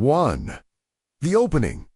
1. The opening.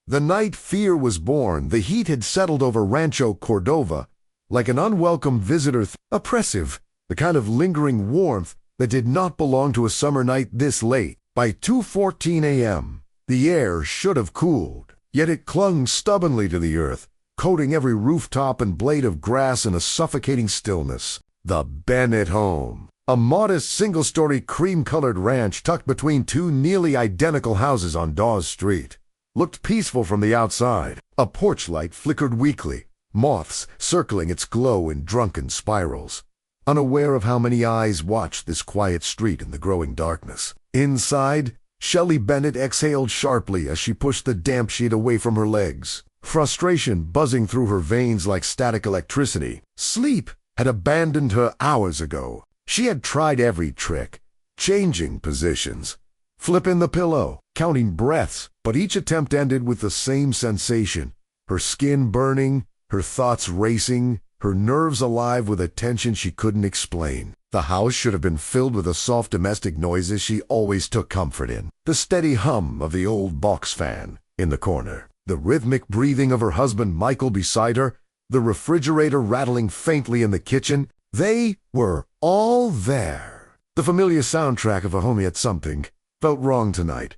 The night fear was born, the heat had settled over Rancho Cordova like an unwelcome visitor, oppressive, the kind of lingering warmth that did not belong to a summer night this late. By 2:14 a.m., the air should have cooled, yet it clung stubbornly to the earth, coating every rooftop and blade of grass in a suffocating stillness. The Bennett home, a modest single-story cream-colored ranch tucked between two nearly identical houses on Dawes Street, looked peaceful from the outside. A porch light flickered weakly, moths circling its glow in drunken spirals, unaware of how many eyes watched this quiet street in the growing darkness. Inside, Shelley Bennett exhaled sharply as she pushed the damp sheet away from her legs, frustration buzzing through her veins like static electricity. Sleep had abandoned her hours ago. She had tried every trick, changing positions, flipping the pillow, counting breaths, but each attempt ended with the same sensation, her skin burning, her thoughts racing, her nerves alive with a tension she couldn't explain. The house should have been filled with the soft domestic noises she always took comfort in. The steady hum of the old box fan in the corner, the rhythmic breathing of her husband Michael beside her, the refrigerator rattling faintly in the kitchen. They were all there. The familiar soundtrack of a home yet something felt wrong tonight,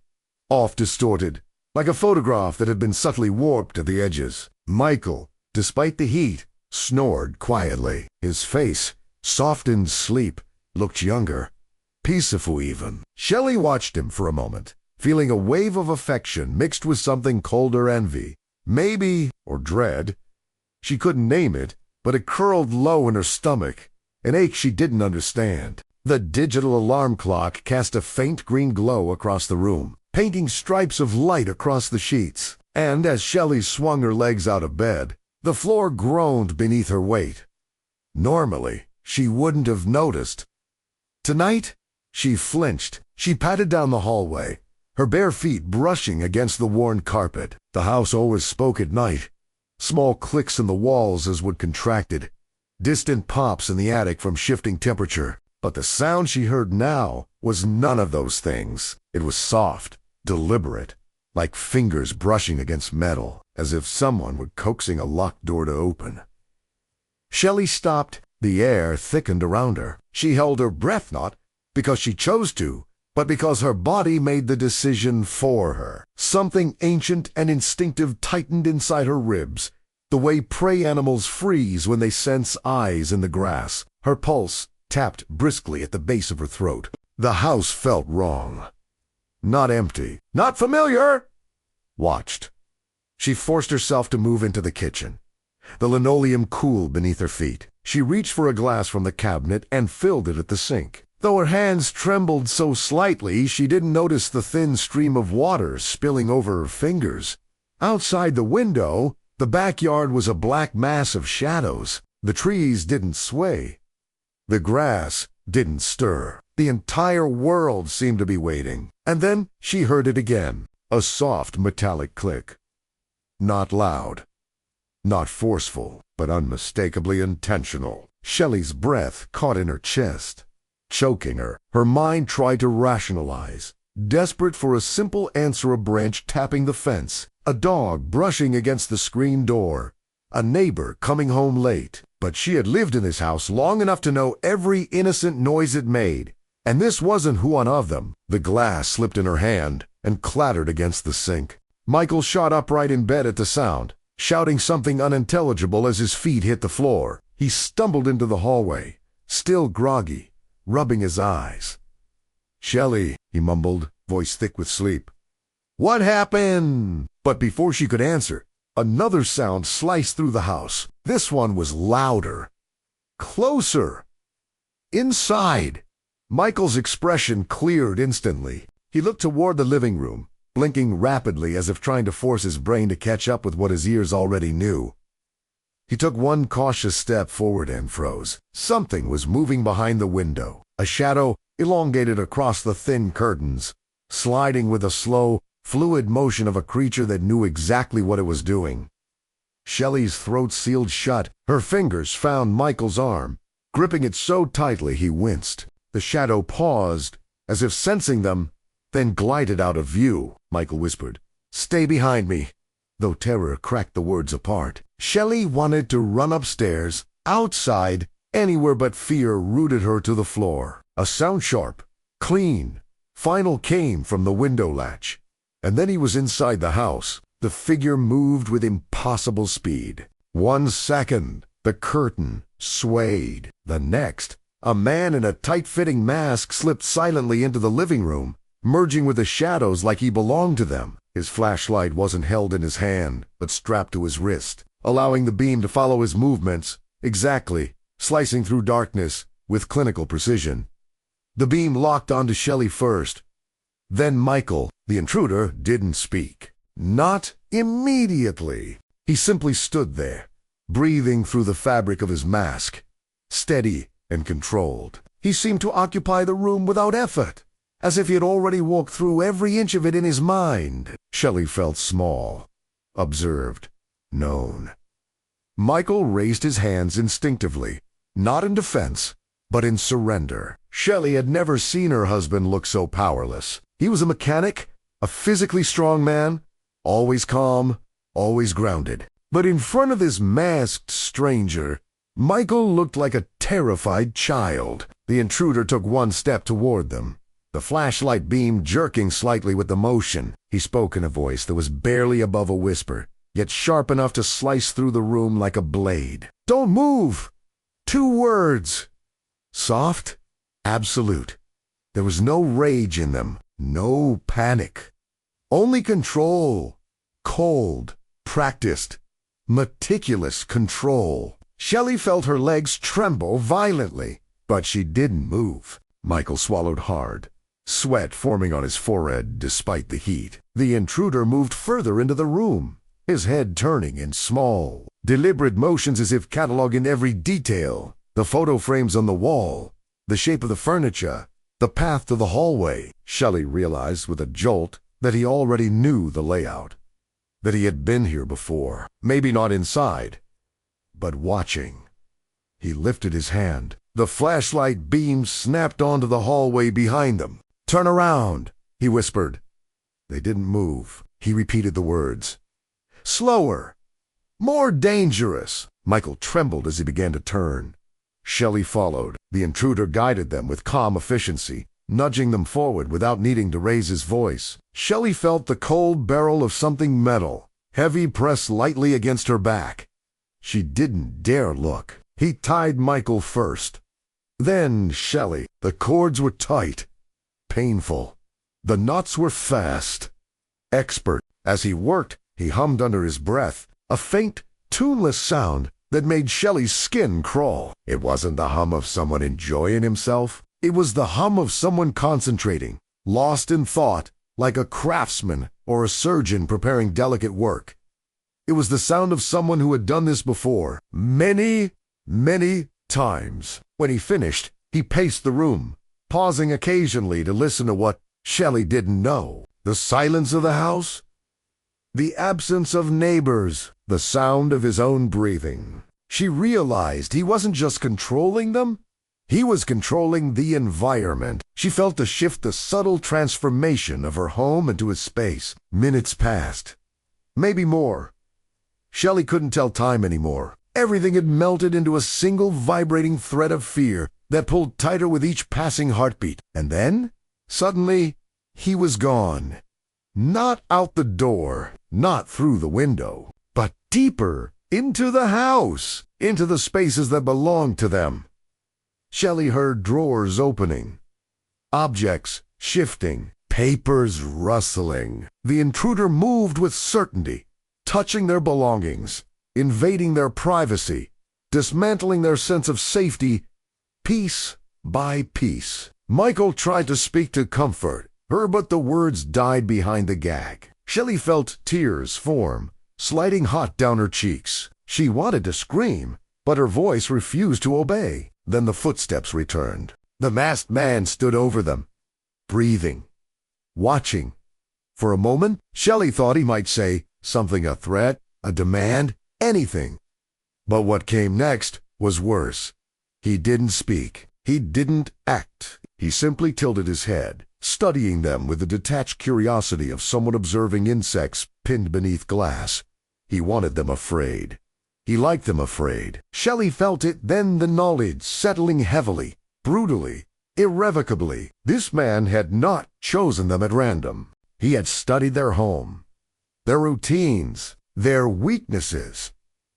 off distorted, like a photograph that had been subtly warped at the edges. Michael, despite the heat, snored quietly. His face, soft in sleep, looked younger, peaceful even. Shelley watched him for a moment, feeling a wave of affection mixed with something colder envy, maybe, or dread. She couldn't name it, but it curled low in her stomach, an ache she didn't understand. The digital alarm clock cast a faint green glow across the room, painting stripes of light across the sheets, and as Shelley swung her legs out of bed, the floor groaned beneath her weight. Normally, she wouldn't have noticed. Tonight, she flinched. She patted down the hallway, her bare feet brushing against the worn carpet. The house always spoke at night. Small clicks in the walls as wood contracted, distant pops in the attic from shifting temperature. But the sound she heard now was none of those things. It was soft, deliberate, like fingers brushing against metal, as if someone were coaxing a locked door to open. Shelley stopped. The air thickened around her. She held her breath not because she chose to, but because her body made the decision for her. Something ancient and instinctive tightened inside her ribs, the way prey animals freeze when they sense eyes in the grass. Her pulse tapped briskly at the base of her throat. The house felt wrong. Not empty. Not familiar. Watched. She forced herself to move into the kitchen. The linoleum cooled beneath her feet. She reached for a glass from the cabinet and filled it at the sink. Though her hands trembled so slightly, she didn't notice the thin stream of water spilling over her fingers. Outside the window, the backyard was a black mass of shadows. The trees didn't sway. The grass didn't stir. The entire world seemed to be waiting. And then she heard it again, a soft metallic click. Not loud, not forceful, but unmistakably intentional. Shelley's breath caught in her chest, choking her. Her mind tried to rationalize, desperate for a simple answer. A branch tapping the fence, a dog brushing against the screen door, a neighbor coming home late. But she had lived in this house long enough to know every innocent noise it made, and this wasn't one of them. The glass slipped in her hand and clattered against the sink. Michael shot upright in bed at the sound, shouting something unintelligible as his feet hit the floor. He stumbled into the hallway, still groggy, rubbing his eyes. "Shelley," he mumbled, voice thick with sleep. "What happened?" But before she could answer, another sound sliced through the house. This one was louder, closer. Inside. Michael's expression cleared instantly. He looked toward the living room, blinking rapidly as if trying to force his brain to catch up with what his ears already knew. He took one cautious step forward and froze. Something was moving behind the window, a shadow elongated across the thin curtains, sliding with a slow, fluid motion of a creature that knew exactly what it was doing. Shelley's throat sealed shut. Her fingers found Michael's arm, gripping it so tightly he winced. The shadow paused, as if sensing them, then glided out of view. Michael whispered, "Stay behind me." Though terror cracked the words apart, Shelley wanted to run upstairs, outside, anywhere but fear rooted her to the floor. A sound sharp, clean, final came from the window latch. And then he was inside the house. The figure moved with impossible speed. 1 second, the curtain swayed. The next, a man in a tight-fitting mask slipped silently into the living room, merging with the shadows like he belonged to them. His flashlight wasn't held in his hand, but strapped to his wrist, allowing the beam to follow his movements exactly, slicing through darkness with clinical precision. The beam locked onto Shelley first. Then Michael, the intruder, didn't speak. Not immediately. He simply stood there, breathing through the fabric of his mask, steady and controlled. He seemed to occupy the room without effort, as if he had already walked through every inch of it in his mind. Shelley felt small, observed, known. Michael raised his hands instinctively, not in defense, but in surrender. Shelley had never seen her husband look so powerless. He was a mechanic, a physically strong man, always calm, always grounded. But in front of this masked stranger, Michael looked like a terrified child. The intruder took 1 step toward them, the flashlight beam jerking slightly with the motion. He spoke in a voice that was barely above a whisper, yet sharp enough to slice through the room like a blade. "Don't move!" 2 words. Soft, absolute. There was no rage in them, no panic. Only control. Cold, practiced, meticulous control. Shelley felt her legs tremble violently, but she didn't move. Michael swallowed hard, sweat forming on his forehead despite the heat. The intruder moved further into the room, his head turning in small, deliberate motions as if cataloging every detail. The photo frames on the wall, the shape of the furniture, the path to the hallway. Shelley realized with a jolt that he already knew the layout, that he had been here before. Maybe not inside, but watching. He lifted his hand. The flashlight beam snapped onto the hallway behind them. "Turn around," he whispered. They didn't move. He repeated the words. "Slower. More dangerous." Michael trembled as he began to turn. Shelley followed. The intruder guided them with calm efficiency, nudging them forward without needing to raise his voice. Shelley felt the cold barrel of something metal, heavy, pressed lightly against her back. She didn't dare look. He tied Michael first. Then Shelley. The cords were tight, painful. The knots were fast. Expert. As he worked, he hummed under his breath, a faint, tuneless sound that made Shelley's skin crawl. It wasn't the hum of someone enjoying himself. It was the hum of someone concentrating, lost in thought, like a craftsman or a surgeon preparing delicate work. It was the sound of someone who had done this before, many, many times. When he finished, he paced the room, pausing occasionally to listen to what Shelley didn't know. The silence of the house, the absence of neighbors, the sound of his own breathing. She realized he wasn't just controlling them, he was controlling the environment. She felt the shift, the subtle transformation of her home into his space. Minutes passed. Maybe more. Shelley couldn't tell time anymore. Everything had melted into a single vibrating thread of fear that pulled tighter with each passing heartbeat. And then, suddenly, he was gone. Not out the door, not through the window, but deeper into the house, into the spaces that belonged to them. Shelley heard drawers opening, objects shifting, papers rustling. The intruder moved with certainty, touching their belongings, invading their privacy, dismantling their sense of safety, piece by piece. Michael tried to speak to comfort her, but the words died behind the gag. Shelley felt tears form, sliding hot down her cheeks. She wanted to scream, but her voice refused to obey. Then the footsteps returned. The masked man stood over them, breathing, watching. For a moment, Shelley thought he might say something, a threat, a demand, anything. But what came next was worse. He didn't speak. He didn't act. He simply tilted his head, studying them with the detached curiosity of someone observing insects pinned beneath glass. He wanted them afraid. He liked them afraid. Shelley felt it then, the knowledge settling heavily, brutally, irrevocably. This man had not chosen them at random. He had studied their home, their routines, their weaknesses.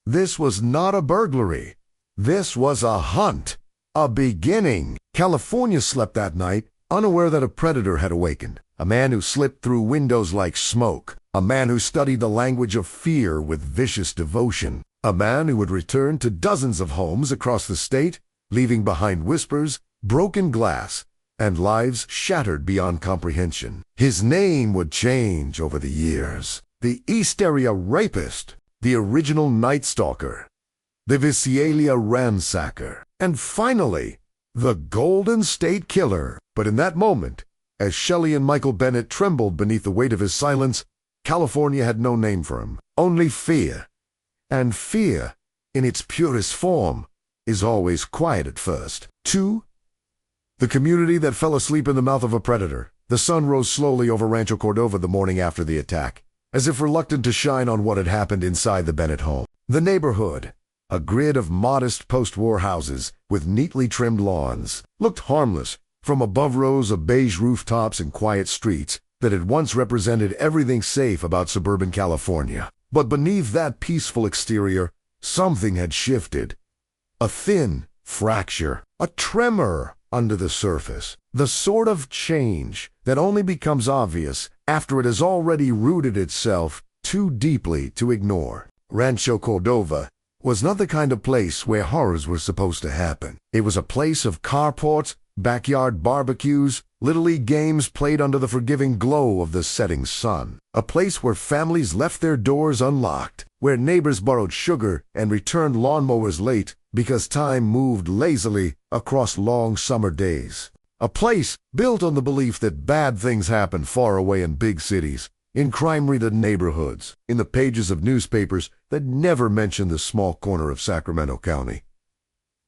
This was not a burglary. This was a hunt, a beginning. California slept that night, unaware that a predator had awakened. A man who slipped through windows like smoke. A man who studied the language of fear with vicious devotion. A man who would return to dozens of homes across the state, leaving behind whispers, broken glass, and lives shattered beyond comprehension. His name would change over the years. The East Area Rapist, the original Night Stalker, the Visalia Ransacker, and finally, the Golden State Killer. But in that moment, as Shelley and Michael Bennett trembled beneath the weight of his silence, California had no name for him, only fear. And fear, in its purest form, is always quiet at first. 2. The community that fell asleep in the mouth of a predator. The sun rose slowly over Rancho Cordova the morning after the attack, as if reluctant to shine on what had happened inside the Bennett home. The neighborhood, a grid of modest post-war houses with neatly trimmed lawns, looked harmless from above rows of beige rooftops and quiet streets that had once represented everything safe about suburban California. But beneath that peaceful exterior, something had shifted. A thin fracture, a tremor under the surface, the sort of change that only becomes obvious after it has already rooted itself too deeply to ignore. Rancho Cordova was not the kind of place where horrors were supposed to happen. It was a place of carports, backyard barbecues, Little League games played under the forgiving glow of the setting sun. A place where families left their doors unlocked, where neighbors borrowed sugar and returned lawnmowers late because time moved lazily across long summer days. A place built on the belief that bad things happen far away in big cities, in crime-ridden neighborhoods, in the pages of newspapers that never mentioned the small corner of Sacramento County.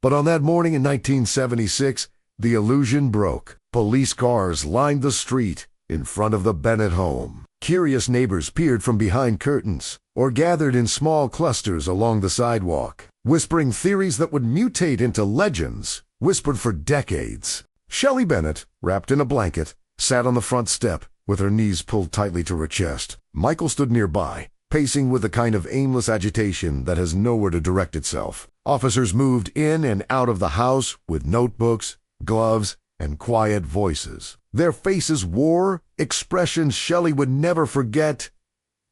But on that morning in 1976, the illusion broke. Police cars lined the street in front of the Bennett home. Curious neighbors peered from behind curtains or gathered in small clusters along the sidewalk, whispering theories that would mutate into legends, whispered for decades. Shelley Bennett, wrapped in a blanket, sat on the front step with her knees pulled tightly to her chest. Michael stood nearby, pacing with the kind of aimless agitation that has nowhere to direct itself. Officers moved in and out of the house with notebooks, gloves, and quiet voices. Their faces wore expressions Shelley would never forget,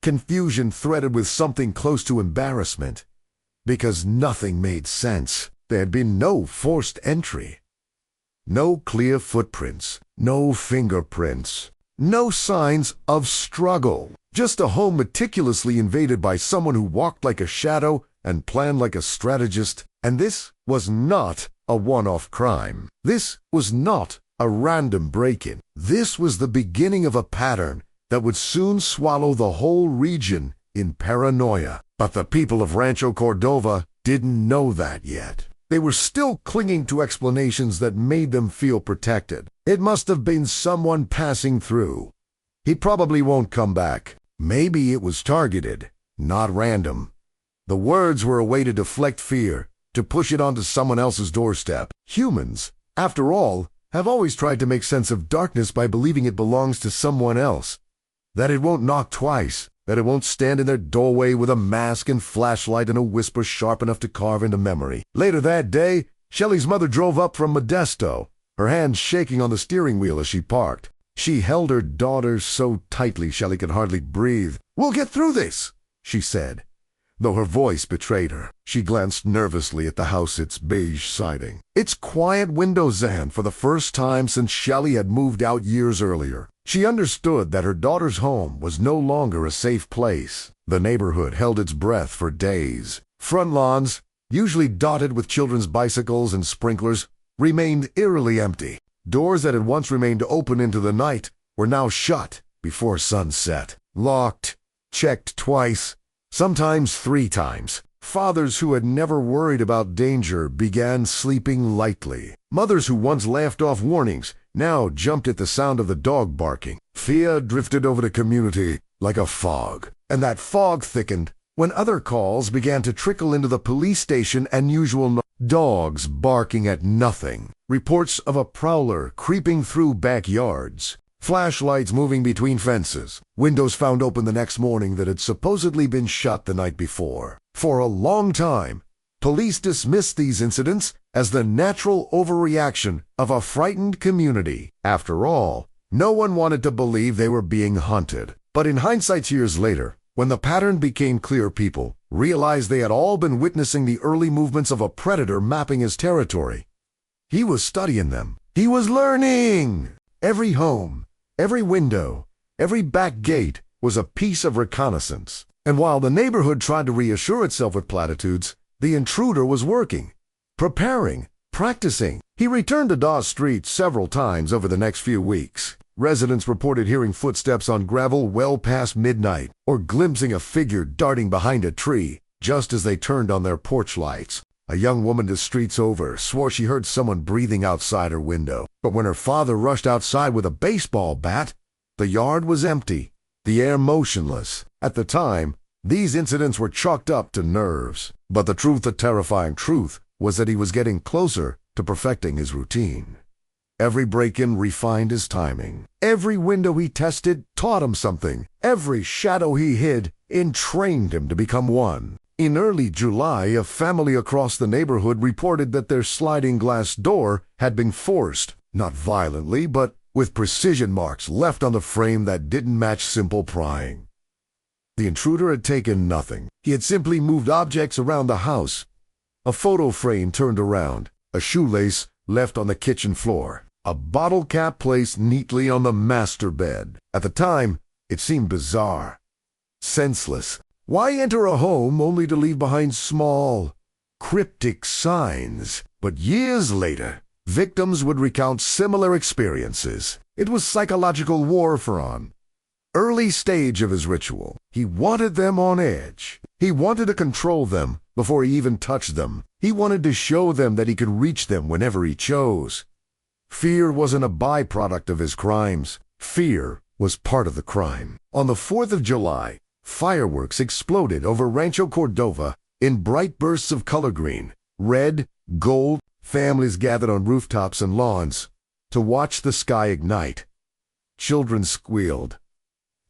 confusion threaded with something close to embarrassment, because nothing made sense. There had been no forced entry, no clear footprints, no fingerprints, no signs of struggle. Just a home meticulously invaded by someone who walked like a shadow and planned like a strategist. And this was not a one-off crime. This was not a random break-in. This was the beginning of a pattern that would soon swallow the whole region in paranoia. But the people of Rancho Cordova didn't know that yet. They were still clinging to explanations that made them feel protected. It must have been someone passing through. He probably won't come back. Maybe it was targeted, not random. The words were a way to deflect fear, to push it onto someone else's doorstep. Humans, after all, have always tried to make sense of darkness by believing it belongs to someone else. That it won't knock twice, that it won't stand in their doorway with a mask and flashlight and a whisper sharp enough to carve into memory. Later that day, Shelley's mother drove up from Modesto, her hands shaking on the steering wheel as she parked. She held her daughter so tightly Shelley could hardly breathe. "We'll get through this," she said. Though her voice betrayed her, she glanced nervously at the house, its beige siding, its quiet windows, and for the first time since Shelley had moved out years earlier, she understood that her daughter's home was no longer a safe place. The neighborhood held its breath for days. Front lawns, usually dotted with children's bicycles and sprinklers, remained eerily empty. Doors that had once remained open into the night were now shut before sunset. Locked, checked twice, sometimes 3 times. Fathers who had never worried about danger began sleeping lightly. Mothers who once laughed off warnings now jumped at the sound of the dog barking. Fear drifted over the community like a fog, and that fog thickened when other calls began to trickle into the police station and usual dogs barking at nothing, reports of a prowler creeping through backyards, flashlights moving between fences, windows found open the next morning that had supposedly been shut the night before. For a long time, police dismissed these incidents as the natural overreaction of a frightened community. After all, no one wanted to believe they were being hunted. But in hindsight years later, when the pattern became clear, people realized they had all been witnessing the early movements of a predator mapping his territory. He was studying them. He was learning. Every home, every window, every back gate was a piece of reconnaissance. And while the neighborhood tried to reassure itself with platitudes, the intruder was working, preparing, practicing. He returned to Dawes Street several times over the next few weeks. Residents reported hearing footsteps on gravel well past midnight, or glimpsing a figure darting behind a tree just as they turned on their porch lights. A young woman the streets over swore she heard someone breathing outside her window. But when her father rushed outside with a baseball bat, the yard was empty, the air motionless. At the time, these incidents were chalked up to nerves. But the terrifying truth, was that he was getting closer to perfecting his routine. Every break-in refined his timing. Every window he tested taught him something. Every shadow he hid entrained him to become one. In early July, a family across the neighborhood reported that their sliding glass door had been forced, not violently, but with precision marks left on the frame that didn't match simple prying. The intruder had taken nothing. He had simply moved objects around the house. A photo frame turned around, a shoelace left on the kitchen floor, a bottle cap placed neatly on the master bed. At the time, it seemed bizarre, senseless. Why enter a home only to leave behind small, cryptic signs? But years later, victims would recount similar experiences. It was psychological warfare. Early stage of his ritual. He wanted them on edge. He wanted to control them before he even touched them. He wanted to show them that he could reach them whenever he chose. Fear wasn't a byproduct of his crimes. Fear was part of the crime. On the 4th of July, fireworks exploded over Rancho Cordova in bright bursts of color green, red, gold. Families gathered on rooftops and lawns to watch the sky ignite. Children squealed.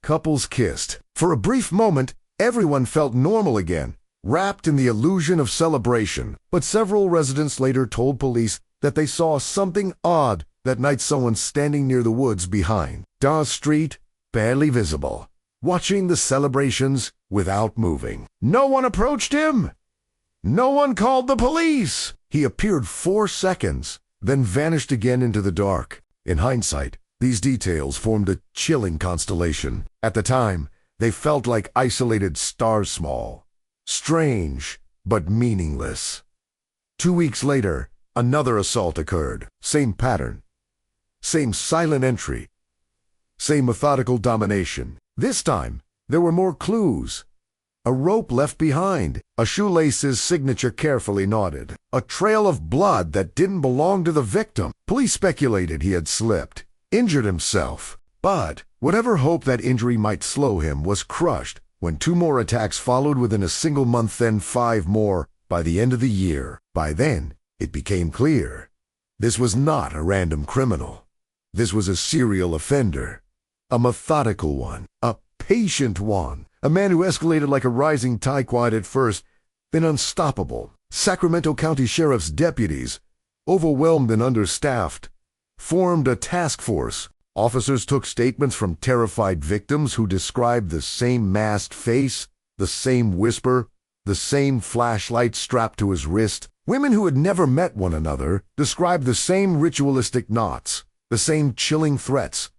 Couples kissed. For a brief moment, everyone felt normal again, wrapped in the illusion of celebration. But several residents later told police that they saw something odd that night, someone standing near the woods behind Dawes Street, barely visible, watching the celebrations without moving. No one approached him. No one called the police. He appeared 4 seconds, then vanished again into the dark. In hindsight, these details formed a chilling constellation. At the time, they felt like isolated stars, small, strange, but meaningless. 2 weeks later, another assault occurred. Same pattern. Same silent entry. Same methodical domination. This time, there were more clues. A rope left behind, a shoelace's signature carefully knotted, a trail of blood that didn't belong to the victim. Police speculated he had slipped, injured himself. But whatever hope that injury might slow him was crushed when 2 more attacks followed within a single month, then 5 more by the end of the year. By then, it became clear. This was not a random criminal. This was a serial offender. A methodical one. A patient one. A man who escalated like a rising tide, quiet at first, then unstoppable. Sacramento County Sheriff's deputies, overwhelmed and understaffed, formed a task force. Officers took statements from terrified victims who described the same masked face, the same whisper, the same flashlight strapped to his wrist. Women who had never met one another described the same ritualistic knots, the same chilling threats,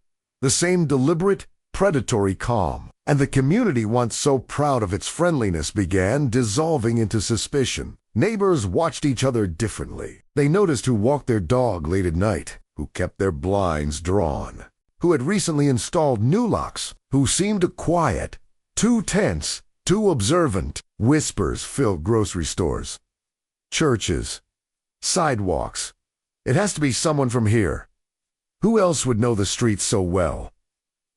the same deliberate, predatory calm. And the community, once so proud of its friendliness, began dissolving into suspicion. Neighbors watched each other differently. They noticed who walked their dog late at night, who kept their blinds drawn, who had recently installed new locks, who seemed quiet, too tense, too observant. Whispers filled grocery stores, churches, sidewalks. It has to be someone from here. Who else would know the streets so well?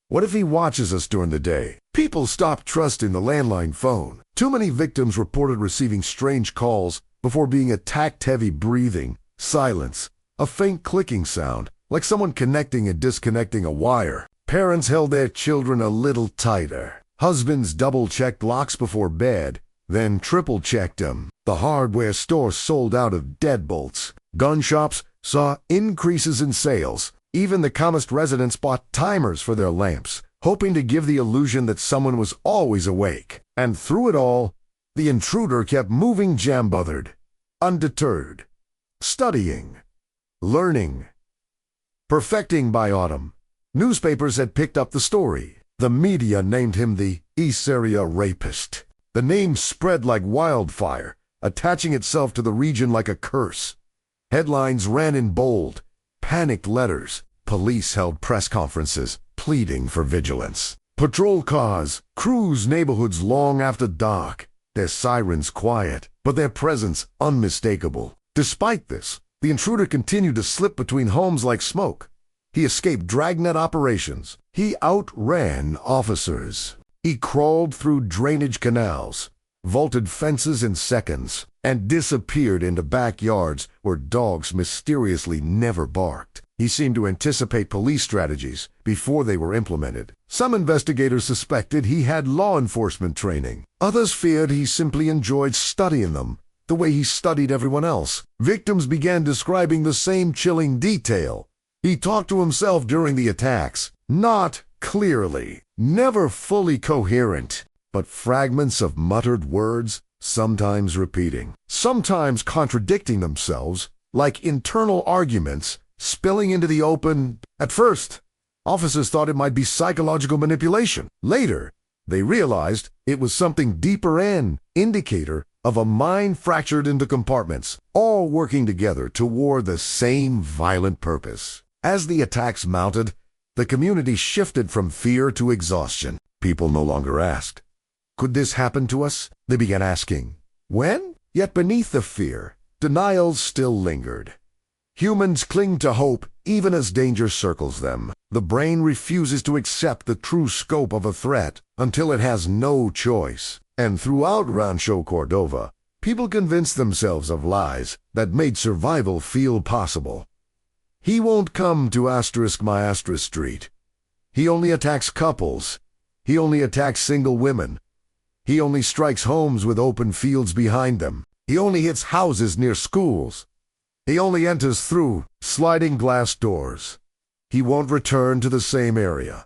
What if he watches us during the day? People stopped trusting the landline phone. Too many victims reported receiving strange calls before being attacked. Heavy breathing, silence, a faint clicking sound, like someone connecting and disconnecting a wire. Parents held their children a little tighter. Husbands double-checked locks before bed, then triple-checked them. The hardware store sold out of deadbolts. Gun shops saw increases in sales. Even the calmest residents bought timers for their lamps, hoping to give the illusion that someone was always awake. And through it all, the intruder kept moving jam-bothered, undeterred, studying, learning, perfecting. By autumn, newspapers had picked up the story. The media named him the East Area Rapist. The name spread like wildfire, attaching itself to the region like a curse. Headlines ran in bold, panicked letters. Police held press conferences, pleading for vigilance. Patrol cars cruised neighborhoods long after dark, their sirens quiet, but their presence unmistakable. Despite this, the intruder continued to slip between homes like smoke. He escaped dragnet operations. He outran officers. He crawled through drainage canals, vaulted fences in seconds, and disappeared into backyards where dogs mysteriously never barked. He seemed to anticipate police strategies before they were implemented. Some investigators suspected he had law enforcement training. Others feared he simply enjoyed studying them, the way he studied everyone else. Victims began describing the same chilling detail. He talked to himself during the attacks, not clearly, never fully coherent, but fragments of muttered words, sometimes repeating, sometimes contradicting themselves, like internal arguments spilling into the open. At first, officers thought it might be psychological manipulation. Later, they realized it was something deeper, an indicator of a mind fractured into compartments, all working together toward the same violent purpose. As the attacks mounted, the community shifted from fear to exhaustion. People no longer asked, "Could this happen to us?" They began asking, "When?" Yet beneath the fear, denials still lingered. Humans cling to hope even as danger circles them. The brain refuses to accept the true scope of a threat until it has no choice. And throughout Rancho Cordova, people convinced themselves of lies that made survival feel possible. He won't come to *my* street. He only attacks couples. He only attacks single women. He only strikes homes with open fields behind them. He only hits houses near schools. He only enters through sliding glass doors. He won't return to the same area.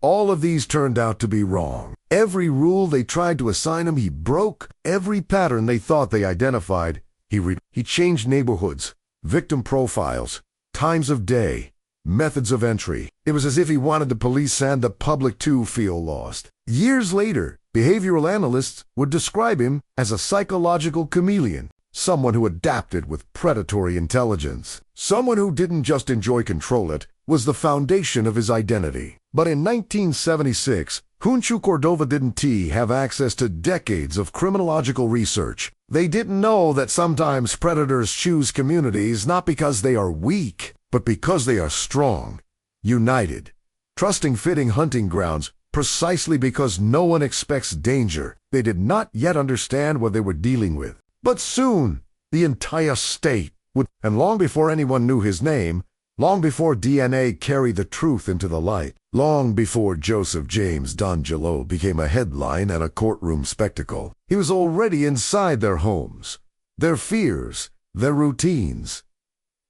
All of these turned out to be wrong. Every rule they tried to assign him, he broke. Every pattern they thought they identified, he changed neighborhoods, victim profiles, times of day, methods of entry. It was as if he wanted the police and the public to feel lost. Years later, behavioral analysts would describe him as a psychological chameleon, someone who adapted with predatory intelligence. Someone who didn't just enjoy control, it was the foundation of his identity. But in 1976, Rancho Cordova didn't have access to decades of criminological research. They didn't know that sometimes predators choose communities not because they are weak, but because they are strong, united, trusting fitting hunting grounds precisely because no one expects danger. They did not yet understand what they were dealing with. But soon, the entire state would, and long before anyone knew his name, long before DNA carried the truth into the light, long before Joseph James D'Angelo became a headline and a courtroom spectacle, he was already inside their homes, their fears, their routines,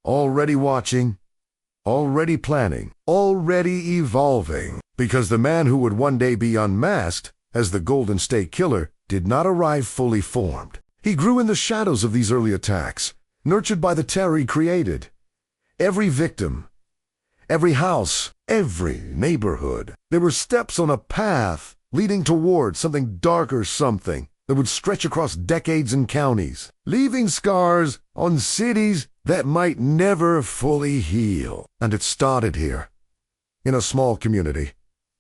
already watching, already planning, already evolving, because the man who would one day be unmasked as the Golden State Killer did not arrive fully formed. He grew in the shadows of these early attacks, nurtured by the terror he created. Every victim, every house, every neighborhood, there were steps on a path leading toward something darker, something that would stretch across decades and counties, leaving scars on cities that might never fully heal. And it started here, in a small community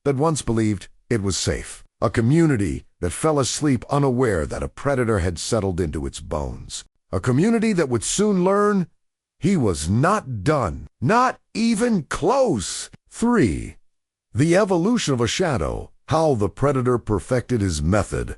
that once believed it was safe. A community that fell asleep unaware that a predator had settled into its bones. A community that would soon learn He was not done. Not even close. 3. The evolution of a shadow. How the predator perfected his method.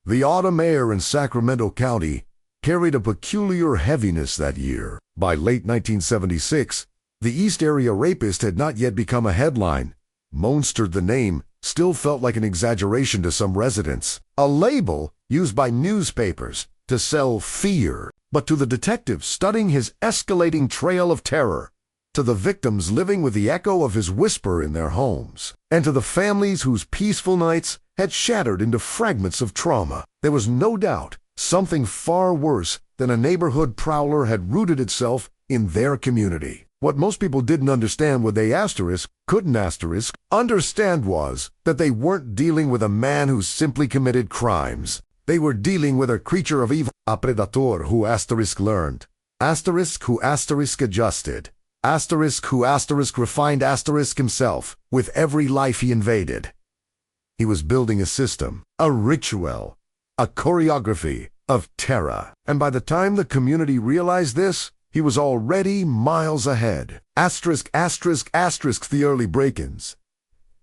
The autumn air in Sacramento County carried a peculiar heaviness that year. By late 1976, the East Area Rapist had not yet become a headline. Monstered, the name, still felt like an exaggeration to some residents. A label used by newspapers to sell fear. But to the detectives studying his escalating trail of terror, to the victims living with the echo of his whisper in their homes, and to the families whose peaceful nights had shattered into fragments of trauma, there was no doubt something far worse than a neighborhood prowler had rooted itself in their community. What most people didn't understand when they couldn't understand was that they weren't dealing with a man who simply committed crimes. They were dealing with a creature of evil, a predator who learned, who adjusted, who refined himself with every life he invaded. He was building a system, a ritual, a choreography of terror. And by the time the community realized this, he was already miles ahead. The early break-ins.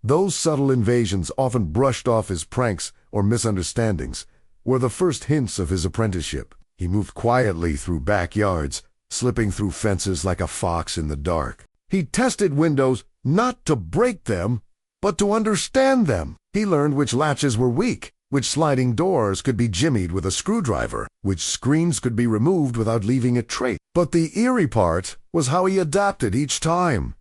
Those subtle invasions, often brushed off as pranks or misunderstandings, were the first hints of his apprenticeship. He moved quietly through backyards, slipping through fences like a fox in the dark. He tested windows not to break them, but to understand them. He learned which latches were weak, which sliding doors could be jimmied with a screwdriver, which screens could be removed without leaving a trace. But the eerie part was how he adapted each time.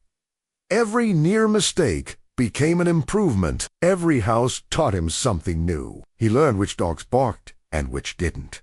Every near mistake became an improvement. Every house taught him something new. He learned which dogs barked and which didn't.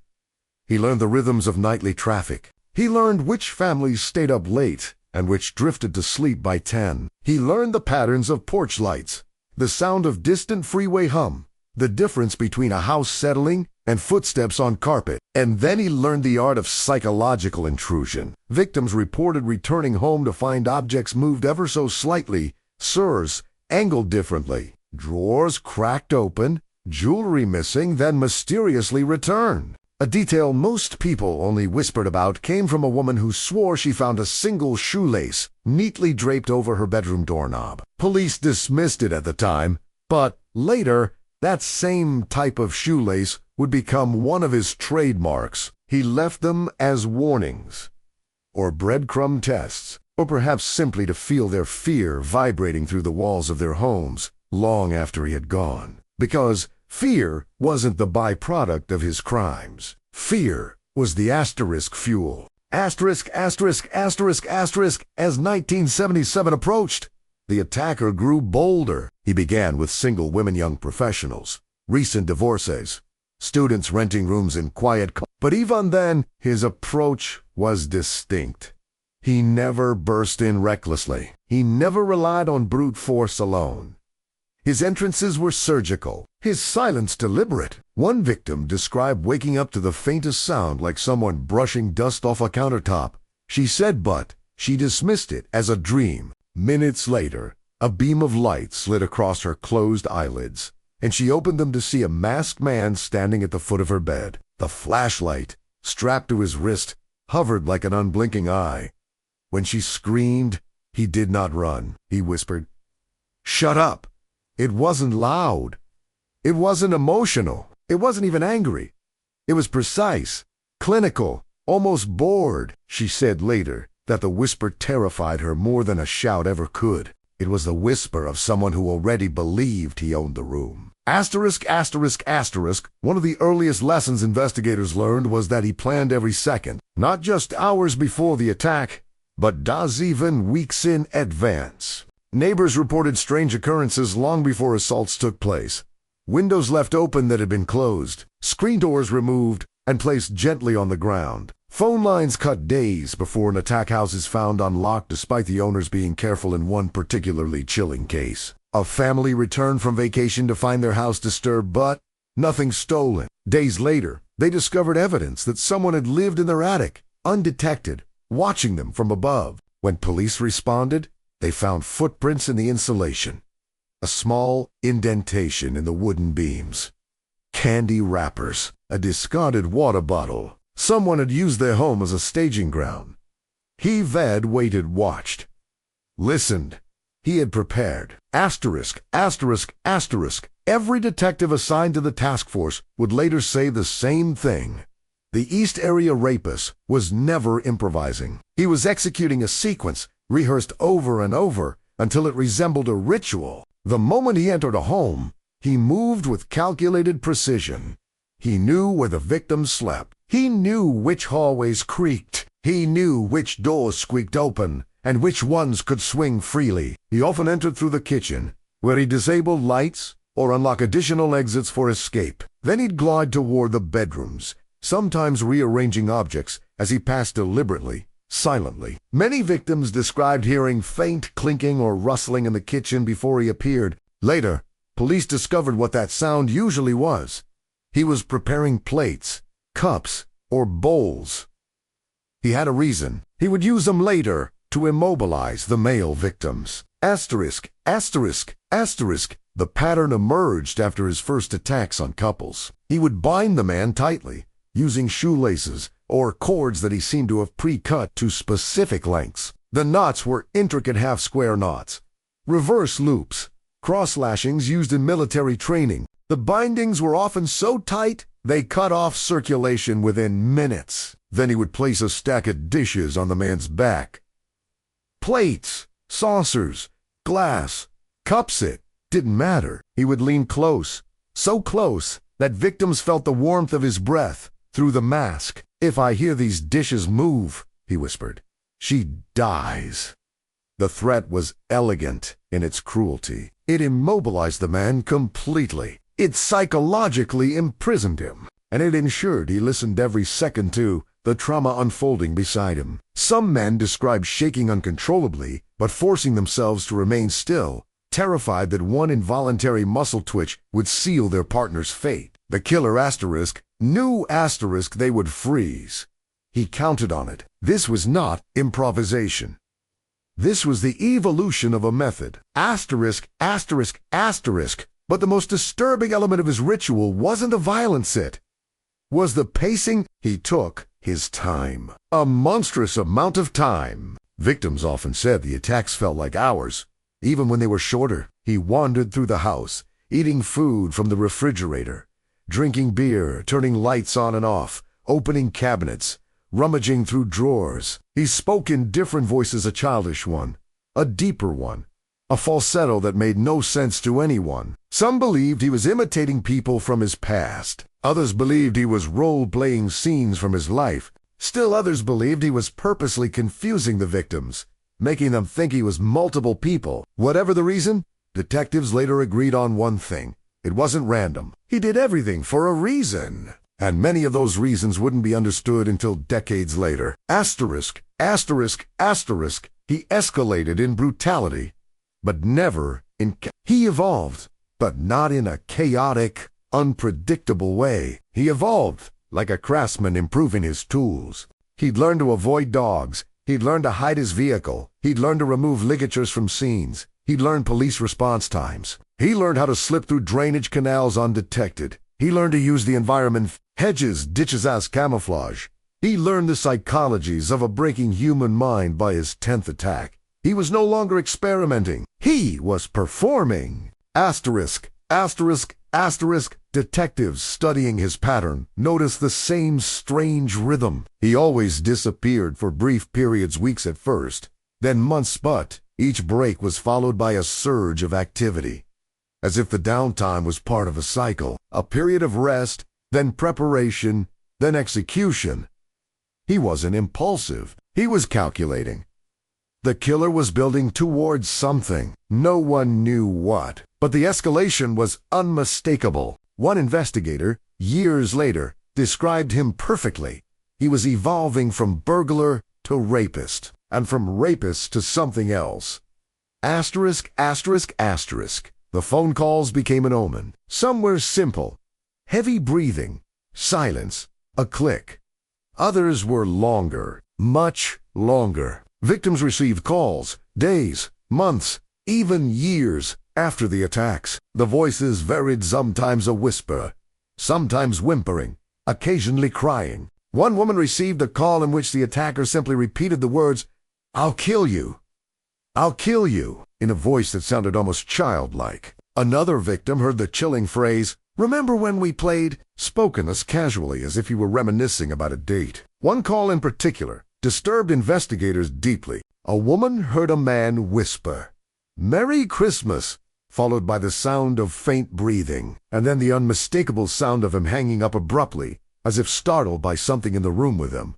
He learned the rhythms of nightly traffic. He learned which families stayed up late and which drifted to sleep by 10. He learned the patterns of porch lights, the sound of distant freeway hum, the difference between a house settling and footsteps on carpet. And then he learned the art of psychological intrusion. Victims reported returning home to find objects moved ever so slightly, sewers angled differently, drawers cracked open, jewelry missing, then mysteriously returned. A detail most people only whispered about came from a woman who swore she found a single shoelace neatly draped over her bedroom doorknob. Police dismissed it at the time, but later, that same type of shoelace would become one of his trademarks. He left them as warnings, or breadcrumb tests, or perhaps simply to feel their fear vibrating through the walls of their homes long after he had gone. Because fear wasn't the byproduct of his crimes. Fear was the asterisk fuel. As 1977 approached, the attacker grew bolder. He began with single women, young professionals, recent divorcees, students renting rooms in quiet. But even then, his approach was distinct. He never burst in recklessly. He never relied on brute force alone. His entrances were surgical, his silence deliberate. One victim described waking up to the faintest sound like someone brushing dust off a countertop. She said she dismissed it as a dream. Minutes later, a beam of light slid across her closed eyelids, and she opened them to see a masked man standing at the foot of her bed. The flashlight, strapped to his wrist, hovered like an unblinking eye. When she screamed, he did not run. He whispered, "Shut up." It wasn't loud. It wasn't emotional. It wasn't even angry. It was precise, clinical, almost bored. She said later that the whisper terrified her more than a shout ever could. It was the whisper of someone who already believed he owned the room. One of the earliest lessons investigators learned was that he planned every second, not just hours before the attack, but even weeks in advance. Neighbors reported strange occurrences long before assaults took place. Windows left open that had been closed, screen doors removed and placed gently on the ground. Phone lines cut days before an attack house is found unlocked despite the owners being careful in one particularly chilling case. A family returned from vacation to find their house disturbed, but nothing stolen. Days later, they discovered evidence that someone had lived in their attic, undetected, watching them from above. When police responded, they found footprints in the insulation, a small indentation in the wooden beams, candy wrappers, a discarded water bottle. Someone had used their home as a staging ground. He waited, watched, listened. He had prepared. Asterisk, asterisk, asterisk. Every detective assigned to the task force would later say the same thing. The East Area rapist was never improvising. He was executing a sequence, rehearsed over and over, until it resembled a ritual. The moment he entered a home, he moved with calculated precision. He knew where the victims slept. He knew which hallways creaked. He knew which doors squeaked open, and which ones could swing freely. He often entered through the kitchen, where he disabled lights or unlocked additional exits for escape. Then he'd glide toward the bedrooms, sometimes rearranging objects as he passed deliberately, silently. Many victims described hearing faint clinking or rustling in the kitchen before he appeared. Later, police discovered what that sound usually was. He was preparing plates, cups, or bowls. He had a reason. He would use them later to immobilize the male victims. Asterisk, asterisk, asterisk. The pattern emerged after his first attacks on couples. He would bind the man tightly, using shoelaces or cords that he seemed to have pre-cut to specific lengths. The knots were intricate half-square knots, reverse loops, cross-lashings used in military training. The bindings were often so tight they cut off circulation within minutes. Then he would place a stack of dishes on the man's back. Plates, saucers, glass, cups, it didn't matter. He would lean close, so close that victims felt the warmth of his breath through the mask. "If I hear these dishes move," he whispered, "she dies." The threat was elegant in its cruelty. It immobilized the man completely. It psychologically imprisoned him, and it ensured he listened every second to the trauma unfolding beside him. Some men described shaking uncontrollably, but forcing themselves to remain still, terrified that one involuntary muscle twitch would seal their partner's fate. The killer asterisk knew asterisk they would freeze. He counted on it. This was not improvisation. This was the evolution of a method. Asterisk, asterisk, asterisk. But the most disturbing element of his ritual wasn't the violence, it was the pacing. He took his time. A monstrous amount of time. Victims often said the attacks felt like hours, even when they were shorter. He wandered through the house, eating food from the refrigerator, drinking beer, turning lights on and off, opening cabinets, rummaging through drawers. He spoke in different voices, a childish one, a deeper one, a falsetto that made no sense to anyone. Some believed he was imitating people from his past. Others believed he was role-playing scenes from his life. Still others believed he was purposely confusing the victims, making them think he was multiple people. Whatever the reason, detectives later agreed on one thing. It wasn't random. He did everything for a reason. And many of those reasons wouldn't be understood until decades later. Asterisk, asterisk, asterisk. He escalated in brutality, but never in He evolved, but not in a chaotic, unpredictable way. He evolved like a craftsman improving his tools. He'd learned to avoid dogs. He'd learned to hide his vehicle. He'd learned to remove ligatures from scenes. He'd learned police response times. He learned how to slip through drainage canals undetected. He learned to use the environment, hedges, ditches as camouflage. He learned the psychologies of a breaking human mind by his 10th attack. He was no longer experimenting. He was performing. Asterisk, asterisk, asterisk. Detectives studying his pattern noticed the same strange rhythm. He always disappeared for brief periods, weeks at first, then months, but each break was followed by a surge of activity, as if the downtime was part of a cycle, a period of rest, then preparation, then execution. He wasn't impulsive. He was calculating. The killer was building towards something. No one knew what, but the escalation was unmistakable. One investigator, years later, described him perfectly. He was evolving from burglar to rapist, and from rapist to something else. Asterisk, asterisk, asterisk. The phone calls became an omen. Some were simple, heavy breathing, silence, a click. Others were longer, much longer. Victims received calls, days, months, even years after the attacks. The voices varied, sometimes a whisper, sometimes whimpering, occasionally crying. One woman received a call in which the attacker simply repeated the words, "I'll kill you. I'll kill you," in a voice that sounded almost childlike. Another victim heard the chilling phrase, "Remember when we played?" spoken as casually as if he were reminiscing about a date. One call in particular disturbed investigators deeply. A woman heard a man whisper, "Merry Christmas," followed by the sound of faint breathing, and then the unmistakable sound of him hanging up abruptly, as if startled by something in the room with him.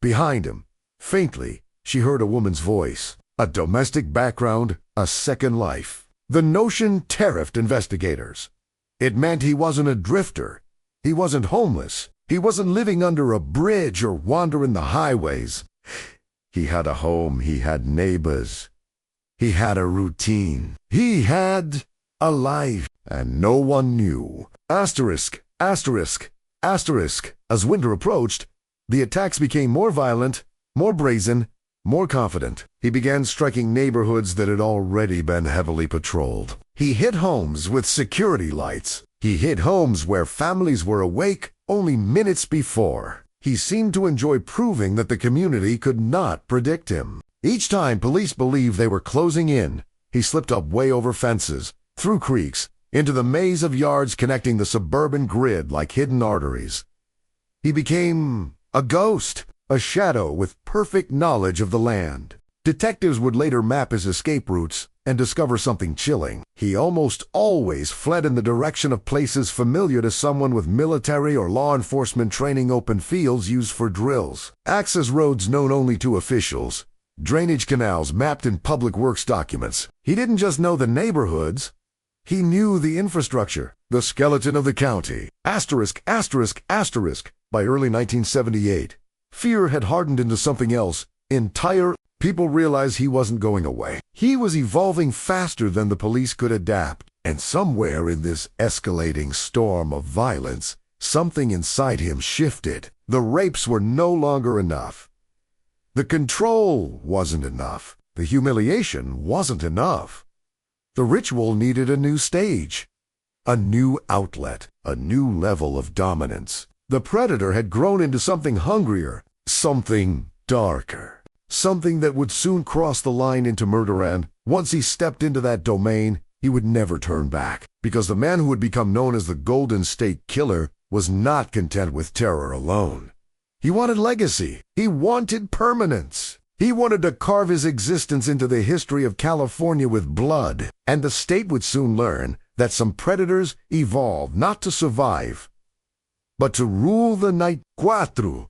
Behind him, faintly, she heard a woman's voice. A domestic background, a second life. The notion terrified investigators. It meant he wasn't a drifter. He wasn't homeless. He wasn't living under a bridge or wandering the highways. He had a home. He had neighbors. He had a routine. He had a life. And no one knew. Asterisk, asterisk, asterisk. As winter approached, the attacks became more violent, more brazen, more confident. He began striking neighborhoods that had already been heavily patrolled. He hit homes with security lights. He hit homes where families were awake only minutes before. He seemed to enjoy proving that the community could not predict him. Each time police believed they were closing in, he slipped up way over fences, through creeks, into the maze of yards connecting the suburban grid like hidden arteries. He became a ghost, a shadow with perfect knowledge of the land. Detectives would later map his escape routes and discover something chilling. He almost always fled in the direction of places familiar to someone with military or law enforcement training, open fields used for drills, access roads known only to officials, drainage canals mapped in public works documents. He didn't just know the neighborhoods, he knew the infrastructure, the skeleton of the county. Asterisk, asterisk, asterisk. By early 1978, fear had hardened into something else. People realized he wasn't going away. He was evolving faster than the police could adapt. And somewhere in this escalating storm of violence, something inside him shifted. The rapes were no longer enough. The control wasn't enough. The humiliation wasn't enough. The ritual needed a new stage, a new outlet, a new level of dominance. The predator had grown into something hungrier, something darker, something that would soon cross the line into murder, and once he stepped into that domain, he would never turn back, because the man who would become known as the Golden State Killer was not content with terror alone. He wanted legacy. He wanted permanence. He wanted to carve his existence into the history of California with blood, and the state would soon learn that some predators evolved not to survive, but to rule the night. Cuatro.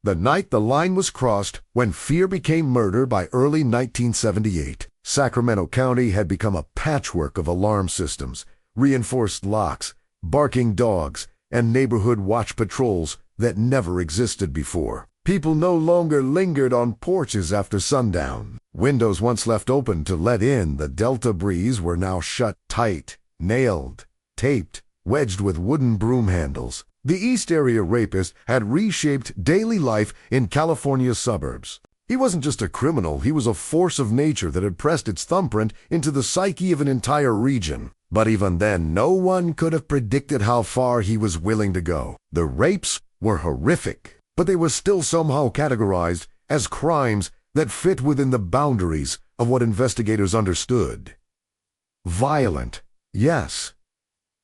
The night the line was crossed when fear became murder. By early 1978, Sacramento County had become a patchwork of alarm systems, reinforced locks, barking dogs, and neighborhood watch patrols that never existed before. People no longer lingered on porches after sundown. Windows once left open to let in the Delta breeze were now shut tight, nailed, taped, wedged with wooden broom handles. The East Area Rapist had reshaped daily life in California's suburbs. He wasn't just a criminal, he was a force of nature that had pressed its thumbprint into the psyche of an entire region. But even then, no one could have predicted how far he was willing to go. The rapes were horrific, but they were still somehow categorized as crimes that fit within the boundaries of what investigators understood. Violent, yes.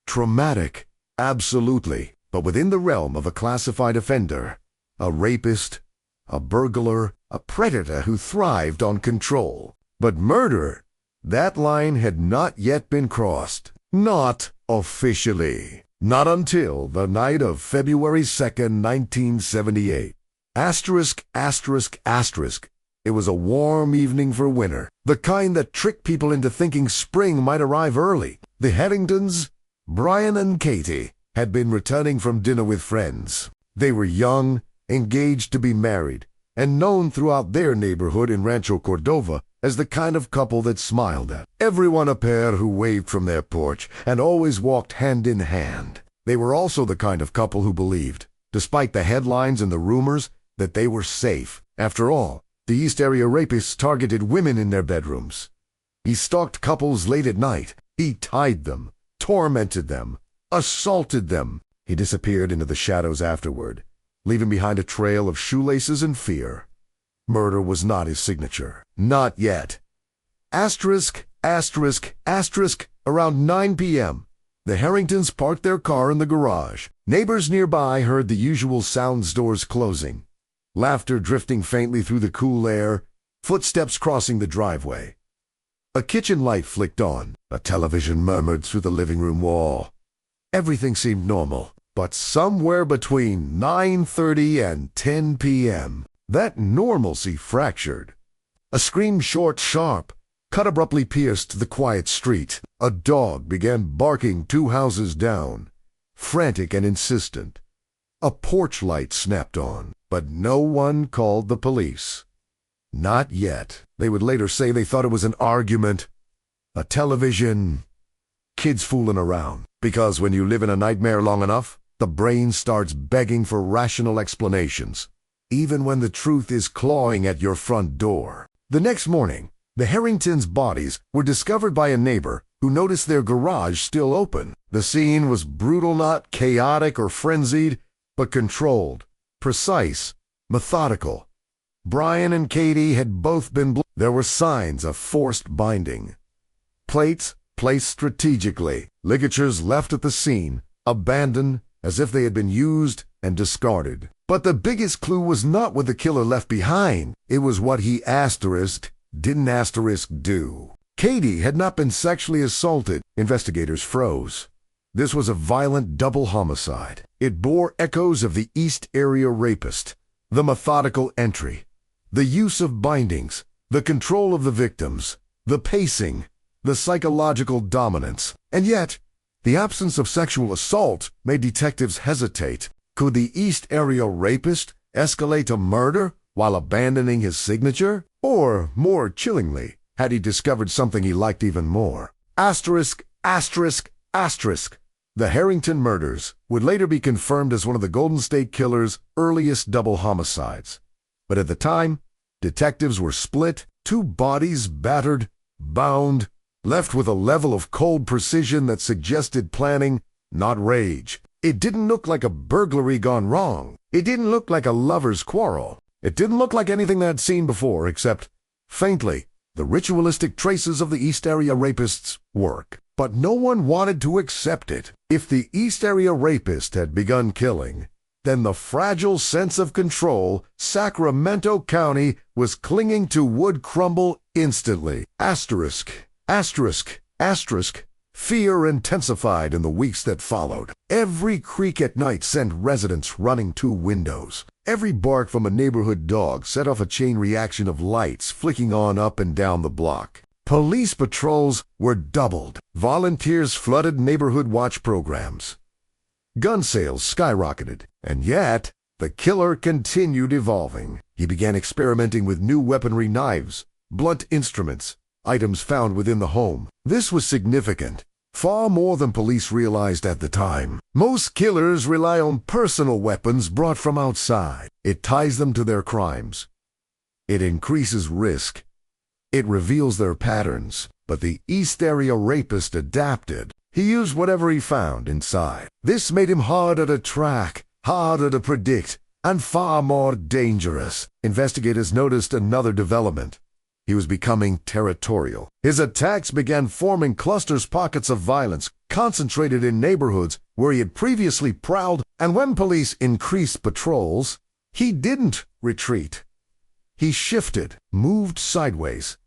Traumatic, absolutely. But within the realm of a classified offender, a rapist, a burglar, a predator who thrived on control. But murder, that line had not yet been crossed. Not officially. Not until the night of February 2nd, 1978. Asterisk, asterisk, asterisk. It was a warm evening for winter, the kind that tricked people into thinking spring might arrive early. The Headingtons, Brian and Katie, had been returning from dinner with friends. They were young, engaged to be married, and known throughout their neighborhood in Rancho Cordova as the kind of couple that smiled at everyone, a pair who waved from their porch and always walked hand in hand. They were also the kind of couple who believed, despite the headlines and the rumors, that they were safe. After all, the East Area Rapists targeted women in their bedrooms. He stalked couples late at night. He tied them, tormented them, assaulted them. He disappeared into the shadows afterward, leaving behind a trail of shoelaces and fear. Murder was not his signature. Not yet. Asterisk, asterisk, asterisk, around 9 p.m. The Harringtons parked their car in the garage. Neighbors nearby heard the usual sounds, doors closing, laughter drifting faintly through the cool air, footsteps crossing the driveway. A kitchen light flicked on. A television murmured through the living room wall. Everything seemed normal, but somewhere between 9:30 and 10 p.m., that normalcy fractured. A scream, short, sharp, cut abruptly pierced the quiet street. A dog began barking 2 houses down, frantic and insistent. A porch light snapped on, but no one called the police. Not yet. They would later say they thought it was an argument, a television, kids fooling around. Because when you live in a nightmare long enough, the brain starts begging for rational explanations, even when the truth is clawing at your front door. The next morning, the Harringtons' bodies were discovered by a neighbor who noticed their garage still open. The scene was brutal, not chaotic or frenzied, but controlled, precise, methodical. Brian and Katie had both been There were signs of forced binding. Plates placed strategically, ligatures left at the scene, abandoned as if they had been used and discarded. But the biggest clue was not what the killer left behind. It was what he didn't do. Katie had not been sexually assaulted. Investigators froze. This was a violent double homicide. It bore echoes of the East Area Rapist. The methodical entry, the use of bindings, the control of the victims, the pacing, the psychological dominance. And yet, the absence of sexual assault made detectives hesitate. Could the East Area Rapist escalate to murder while abandoning his signature? Or, more chillingly, had he discovered something he liked even more? Asterisk, asterisk, asterisk. The Harrington murders would later be confirmed as one of the Golden State Killer's earliest double homicides. But at the time, detectives were split, 2 bodies battered, bound, left with a level of cold precision that suggested planning, not rage. It didn't look like a burglary gone wrong. It didn't look like a lover's quarrel. It didn't look like anything they'd seen before, except, faintly, the ritualistic traces of the East Area Rapist's work. But no one wanted to accept it. If the East Area Rapist had begun killing, then the fragile sense of control Sacramento County was clinging to would crumble instantly. Asterisk, asterisk, asterisk. Fear intensified in the weeks that followed. Every creak at night sent residents running to windows. Every bark from a neighborhood dog set off a chain reaction of lights flicking on up and down the block. Police patrols were doubled. Volunteers flooded neighborhood watch programs. Gun sales skyrocketed. And yet, the killer continued evolving. He began experimenting with new weaponry, knives, blunt instruments, items found within the home. This was significant, far more than police realized at the time. Most killers rely on personal weapons brought from outside. It ties them to their crimes. It increases risk. It reveals their patterns. But the East Area Rapist adapted. He used whatever he found inside. This made him harder to track, harder to predict, and far more dangerous. Investigators noticed another development. He was becoming territorial. His attacks began forming clusters, pockets of violence, concentrated in neighborhoods where he had previously prowled, and when police increased patrols, he didn't retreat. He shifted, moved sideways,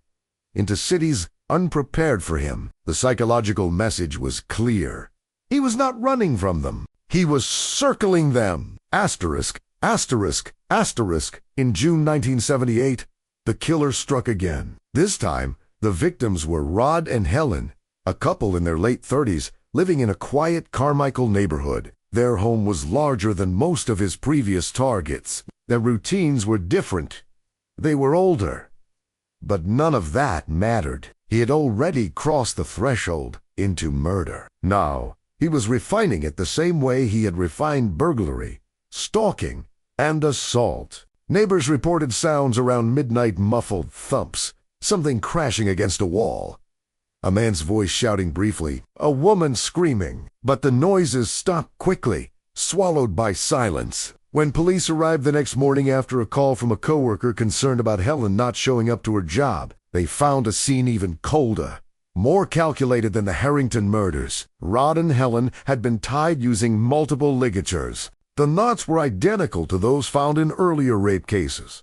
into cities unprepared for him. The psychological message was clear. He was not running from them. He was circling them. Asterisk, asterisk, asterisk. In June 1978, the killer struck again. This time, the victims were Rod and Helen, a couple in their late 30s, living in a quiet Carmichael neighborhood. Their home was larger than most of his previous targets. Their routines were different. They were older. But none of that mattered. He had already crossed the threshold into murder. Now, he was refining it the same way he had refined burglary, stalking, and assault. Neighbors reported sounds around midnight, muffled thumps, something crashing against a wall. A man's voice shouting briefly, a woman screaming. But the noises stopped quickly. swallowed by silence. When police arrived the next morning after a call from a coworker concerned about Helen not showing up to her job, they found a scene even colder, more calculated than the Harrington murders. Rod and Helen had been tied using multiple ligatures. The knots were identical to those found in earlier rape cases.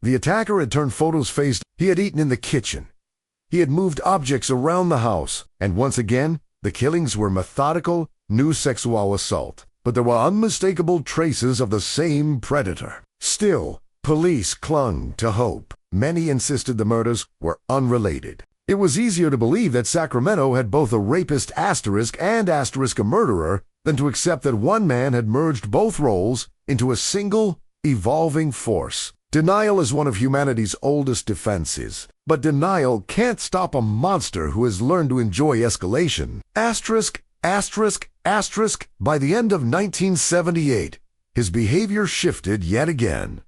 The attacker had turned photos faced. He had eaten in the kitchen. He had moved objects around the house. And once again, the killings were methodical, new sexual assault. But there were unmistakable traces of the same predator. Still, police clung to hope. Many insisted the murders were unrelated. It was easier to believe that Sacramento had both a rapist asterisk and asterisk a murderer than to accept that one man had merged both roles into a single, evolving force. Denial is one of humanity's oldest defenses, but denial can't stop a monster who has learned to enjoy escalation. Asterisk, asterisk, asterisk. By the end of 1978, his behavior shifted yet again.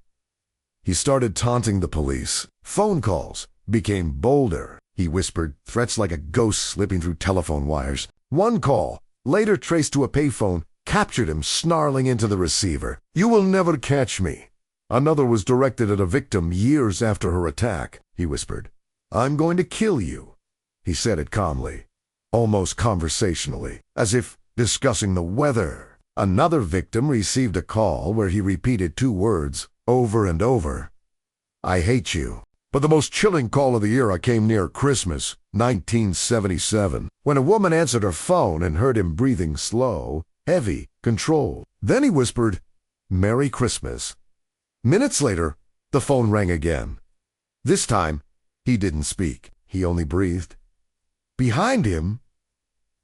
He started taunting the police. Phone calls became bolder. He whispered, threats like a ghost slipping through telephone wires. One call, later traced to a payphone, captured him snarling into the receiver. "You will never catch me." Another was directed at a victim years after her attack. He whispered, "I'm going to kill you." He said it calmly, almost conversationally, as if discussing the weather. Another victim received a call where he repeated two words over and over: "I hate you." But the most chilling call of the era came near Christmas, 1977, when a woman answered her phone and heard him breathing slow, heavy, controlled. Then he whispered, "Merry Christmas." Minutes later, the phone rang again. This time, he didn't speak. He only breathed. Behind him,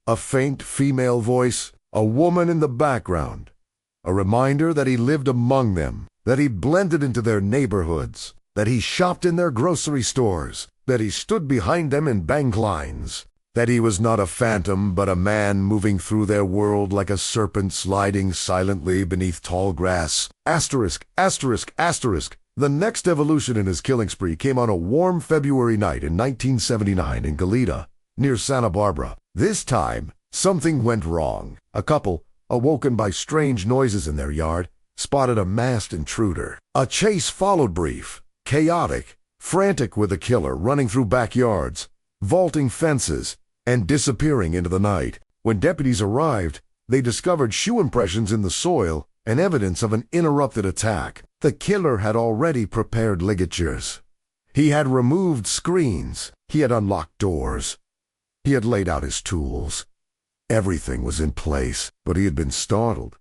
a faint female voice, a woman in the background, a reminder that he lived among them, that he blended into their neighborhoods, that he shopped in their grocery stores, that he stood behind them in bank lines, that he was not a phantom but a man moving through their world like a serpent sliding silently beneath tall grass. Asterisk, asterisk, asterisk. The next evolution in his killing spree came on a warm February night in 1979 in Goleta, near Santa Barbara. This time, something went wrong. A couple, awoken by strange noises in their yard, spotted a masked intruder. A chase followed brief. Chaotic, frantic with the killer running through backyards, vaulting fences, and disappearing into the night. When deputies arrived, they discovered shoe impressions in the soil and evidence of an interrupted attack. The killer had already prepared ligatures. He had removed screens. He had unlocked doors. He had laid out his tools. Everything was in place, but he had been startled,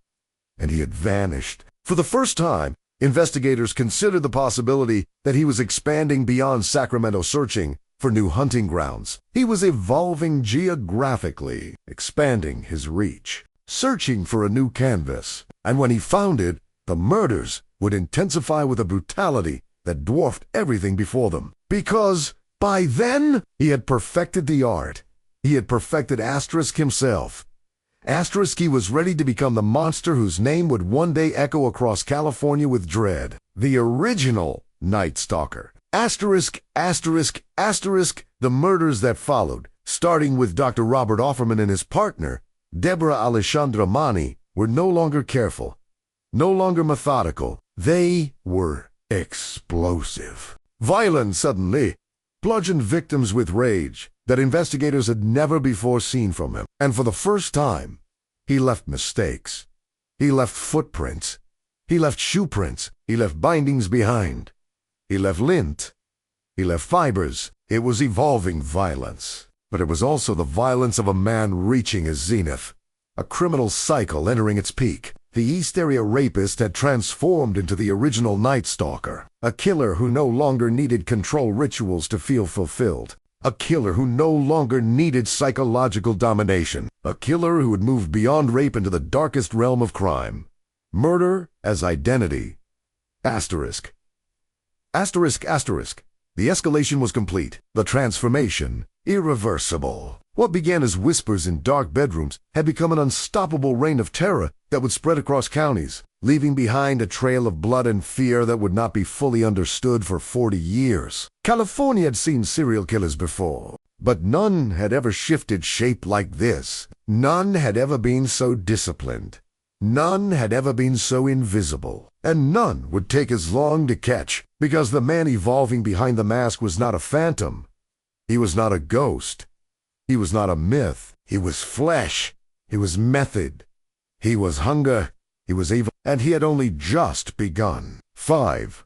and he had vanished. For the first time, investigators considered the possibility that he was expanding beyond Sacramento, searching for new hunting grounds. He was evolving geographically, expanding his reach, searching for a new canvas. And when he found it, the murders would intensify with a brutality that dwarfed everything before them. Because by then, he had perfected the art. He had perfected Asterisk himself. He was ready to become the monster whose name would one day echo across California with dread. The original Night Stalker. Asterisk, asterisk, asterisk. The murders that followed, starting with Dr. Robert Offerman and his partner, Deborah Alessandra Mani, were no longer careful, no longer methodical. They were explosive. Violent suddenly, bludgeoned victims with rage that investigators had never before seen from him. And for the first time, he left mistakes. He left footprints. He left shoe prints. He left bindings behind. He left lint. He left fibers. It was evolving violence. But it was also the violence of a man reaching his zenith, a criminal cycle entering its peak. The East Area rapist had transformed into the original Night Stalker, a killer who no longer needed control rituals to feel fulfilled. A killer who no longer needed psychological domination. A killer who had moved beyond rape into the darkest realm of crime. Murder as identity. Asterisk. Asterisk, asterisk. The escalation was complete. The transformation irreversible. What began as whispers in dark bedrooms had become an unstoppable reign of terror that would spread across counties, leaving behind a trail of blood and fear that would not be fully understood for 40 years. California had seen serial killers before, but none had ever shifted shape like this. None had ever been so disciplined. None had ever been so invisible, and none would take as long to catch, because the man evolving behind the mask was not a phantom. He was not a ghost. He was not a myth. He was flesh. He was method. He was hunger. He was evil, and he had only just begun. 5.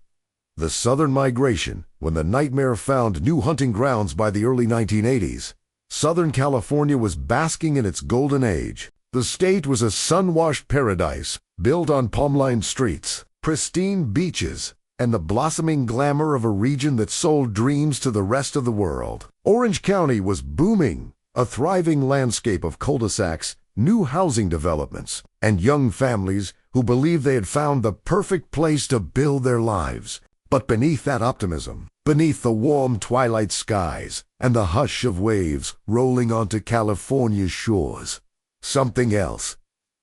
The Southern Migration. When the nightmare found new hunting grounds by the early 1980s, Southern California was basking in its golden age. The state was a sun-washed paradise, built on palm-lined streets, pristine beaches, and the blossoming glamour of a region that sold dreams to the rest of the world. Orange County was booming, a thriving landscape of cul-de-sacs, new housing developments, and young families who believed they had found the perfect place to build their lives. But beneath that optimism, beneath the warm twilight skies and the hush of waves rolling onto California's shores, something else,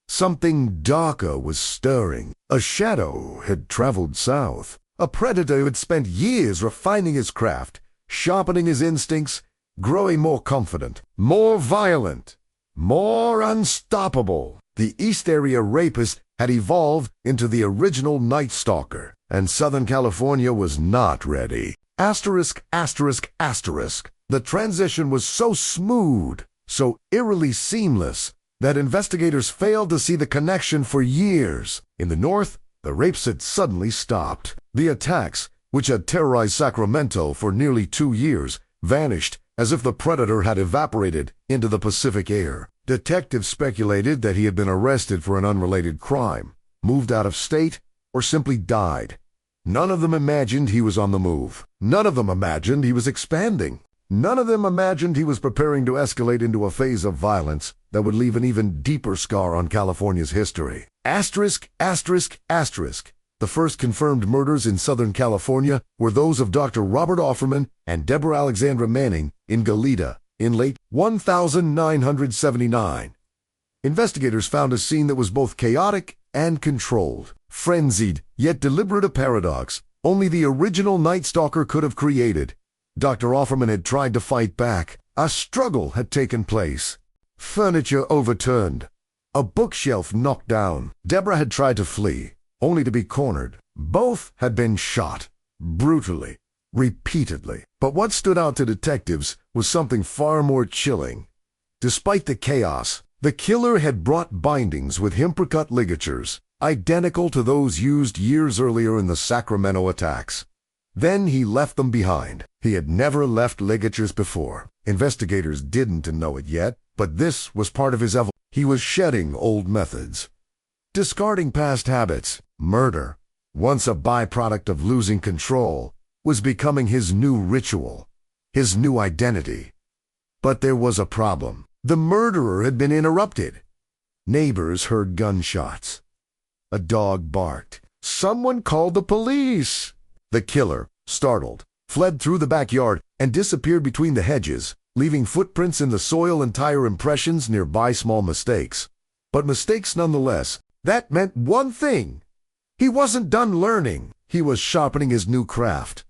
something darker was stirring. A shadow had traveled south. A predator who had spent years refining his craft, sharpening his instincts, growing more confident, more violent, more unstoppable. The East Area rapist had evolved into the original Night Stalker, and Southern California was not ready. Asterisk, asterisk, asterisk. The transition was so smooth, so eerily seamless, that investigators failed to see the connection for years. In the north, the rapes had suddenly stopped. The attacks, which had terrorized Sacramento for nearly 2 years, vanished as if the predator had evaporated into the Pacific air. Detectives speculated that he had been arrested for an unrelated crime, moved out of state, or simply died. None of them imagined he was on the move. None of them imagined he was expanding. None of them imagined he was preparing to escalate into a phase of violence that would leave an even deeper scar on California's history. Asterisk, asterisk, asterisk. The first confirmed murders in Southern California were those of Dr. Robert Offerman and Deborah Alexandra Manning in Goleta in late 1979. Investigators found a scene that was both chaotic and controlled. Frenzied, yet deliberate, a paradox only the original Night Stalker could have created. Dr. Offerman had tried to fight back. A struggle had taken place. Furniture overturned. A bookshelf knocked down. Deborah had tried to flee, only to be cornered. Both had been shot, brutally, repeatedly. But what stood out to detectives was something far more chilling. Despite the chaos, the killer had brought bindings with hemp-cut ligatures, identical to those used years earlier in the Sacramento attacks. Then he left them behind. He had never left ligatures before. Investigators didn't know it yet, but this was part of his evolution. He was shedding old methods, discarding past habits. Murder, once a byproduct of losing control, was becoming his new ritual, his new identity. But there was a problem. The murderer had been interrupted. Neighbors heard gunshots. A dog barked. Someone called the police. The killer, startled, fled through the backyard and disappeared between the hedges, leaving footprints in the soil and tire impressions nearby. Small mistakes, but mistakes nonetheless. That meant one thing. He wasn't done learning. He was sharpening his new craft.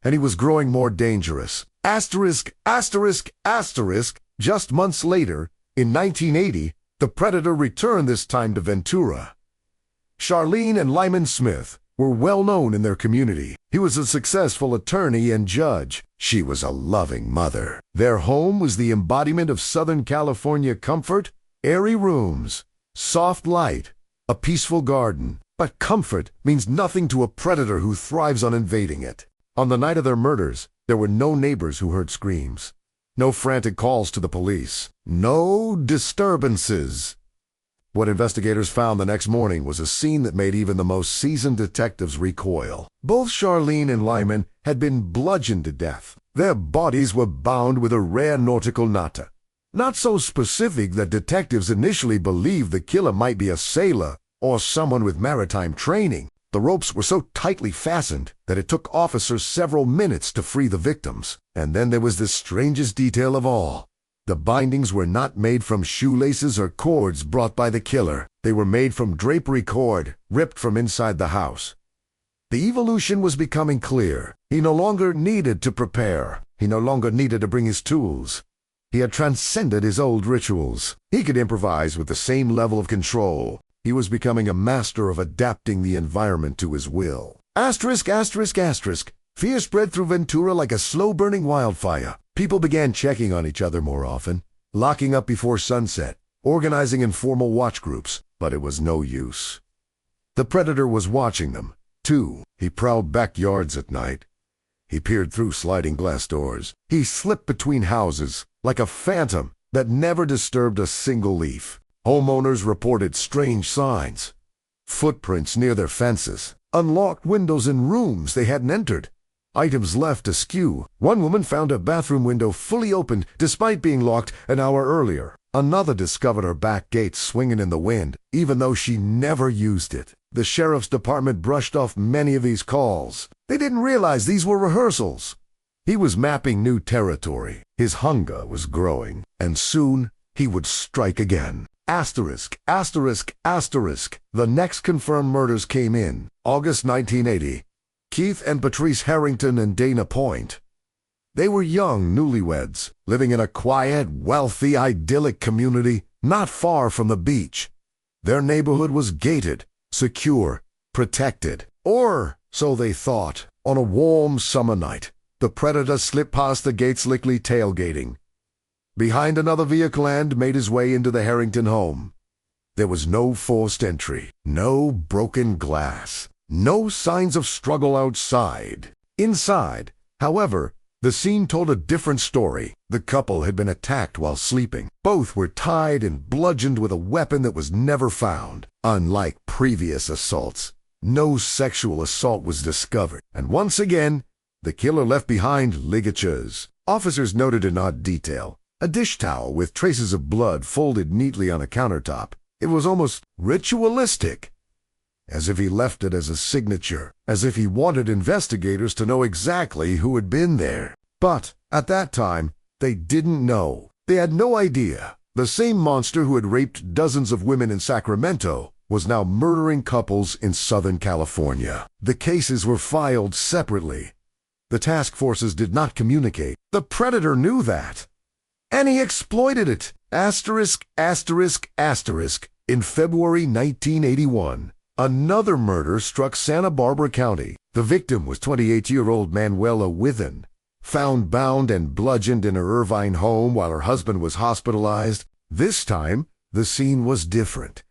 And he was growing more dangerous. Asterisk, asterisk, asterisk. Just months later, in 1980, the predator returned, this time to Ventura. Charlene and Lyman Smith were well known in their community. He was a successful attorney and judge. She was a loving mother. Their home was the embodiment of Southern California comfort: airy rooms, soft light, a peaceful garden. But comfort means nothing to a predator who thrives on invading it. On the night of their murders, there were no neighbors who heard screams, no frantic calls to the police, no disturbances. What investigators found the next morning was a scene that made even the most seasoned detectives recoil. Both Charlene and Lyman had been bludgeoned to death. Their bodies were bound with a rare nautical knot. Not so specific that detectives initially believed the killer might be a sailor or someone with maritime training. The ropes were so tightly fastened that it took officers several minutes to free the victims. And then there was the strangest detail of all. The bindings were not made from shoelaces or cords brought by the killer. They were made from drapery cord ripped from inside the house. The evolution was becoming clear. He no longer needed to prepare. He no longer needed to bring his tools. He had transcended his old rituals. He could improvise with the same level of control, he was becoming a master of adapting the environment to his will. Asterisk, asterisk, asterisk. Fear spread through Ventura like a slow-burning wildfire. People began checking on each other more often, locking up before sunset, organizing informal watch groups, but it was no use. The predator was watching them, too. He prowled backyards at night. He peered through sliding glass doors. He slipped between houses like a phantom that never disturbed a single leaf. Homeowners reported strange signs. Footprints near their fences, unlocked windows in rooms they hadn't entered, items left askew. One woman found a bathroom window fully opened despite being locked an hour earlier. Another discovered her back gate swinging in the wind, even though she never used it. The sheriff's department brushed off many of these calls. They didn't realize these were rehearsals. He was mapping new territory. His hunger was growing, and soon he would strike again. Asterisk, asterisk, asterisk. The next confirmed murders came in. August 1980. Keith and Patrice Harrington in Dana Point. They were young newlyweds, living in a quiet, wealthy, idyllic community not far from the beach. Their neighborhood was gated, secure, protected. Or so they thought. On a warm summer night, the predator slipped past the gates slickly tailgating behind another vehicle and made his way into the Harrington home. There was no forced entry, no broken glass, no signs of struggle outside. Inside, however, the scene told a different story. The couple had been attacked while sleeping. Both were tied and bludgeoned with a weapon that was never found. Unlike previous assaults, no sexual assault was discovered. And once again, the killer left behind ligatures. Officers noted an odd detail. A dish towel with traces of blood folded neatly on a countertop. It was almost ritualistic, as if he left it as a signature, as if he wanted investigators to know exactly who had been there. But at that time, they didn't know. They had no idea. The same monster who had raped dozens of women in Sacramento was now murdering couples in Southern California. The cases were filed separately. The task forces did not communicate. The predator knew that, and he exploited it. Asterisk, asterisk, asterisk. In February 1981, another murder struck Santa Barbara County. The victim was 28-year-old Manuela Withen, found bound and bludgeoned in her Irvine home while her husband was hospitalized. This time, the scene was different,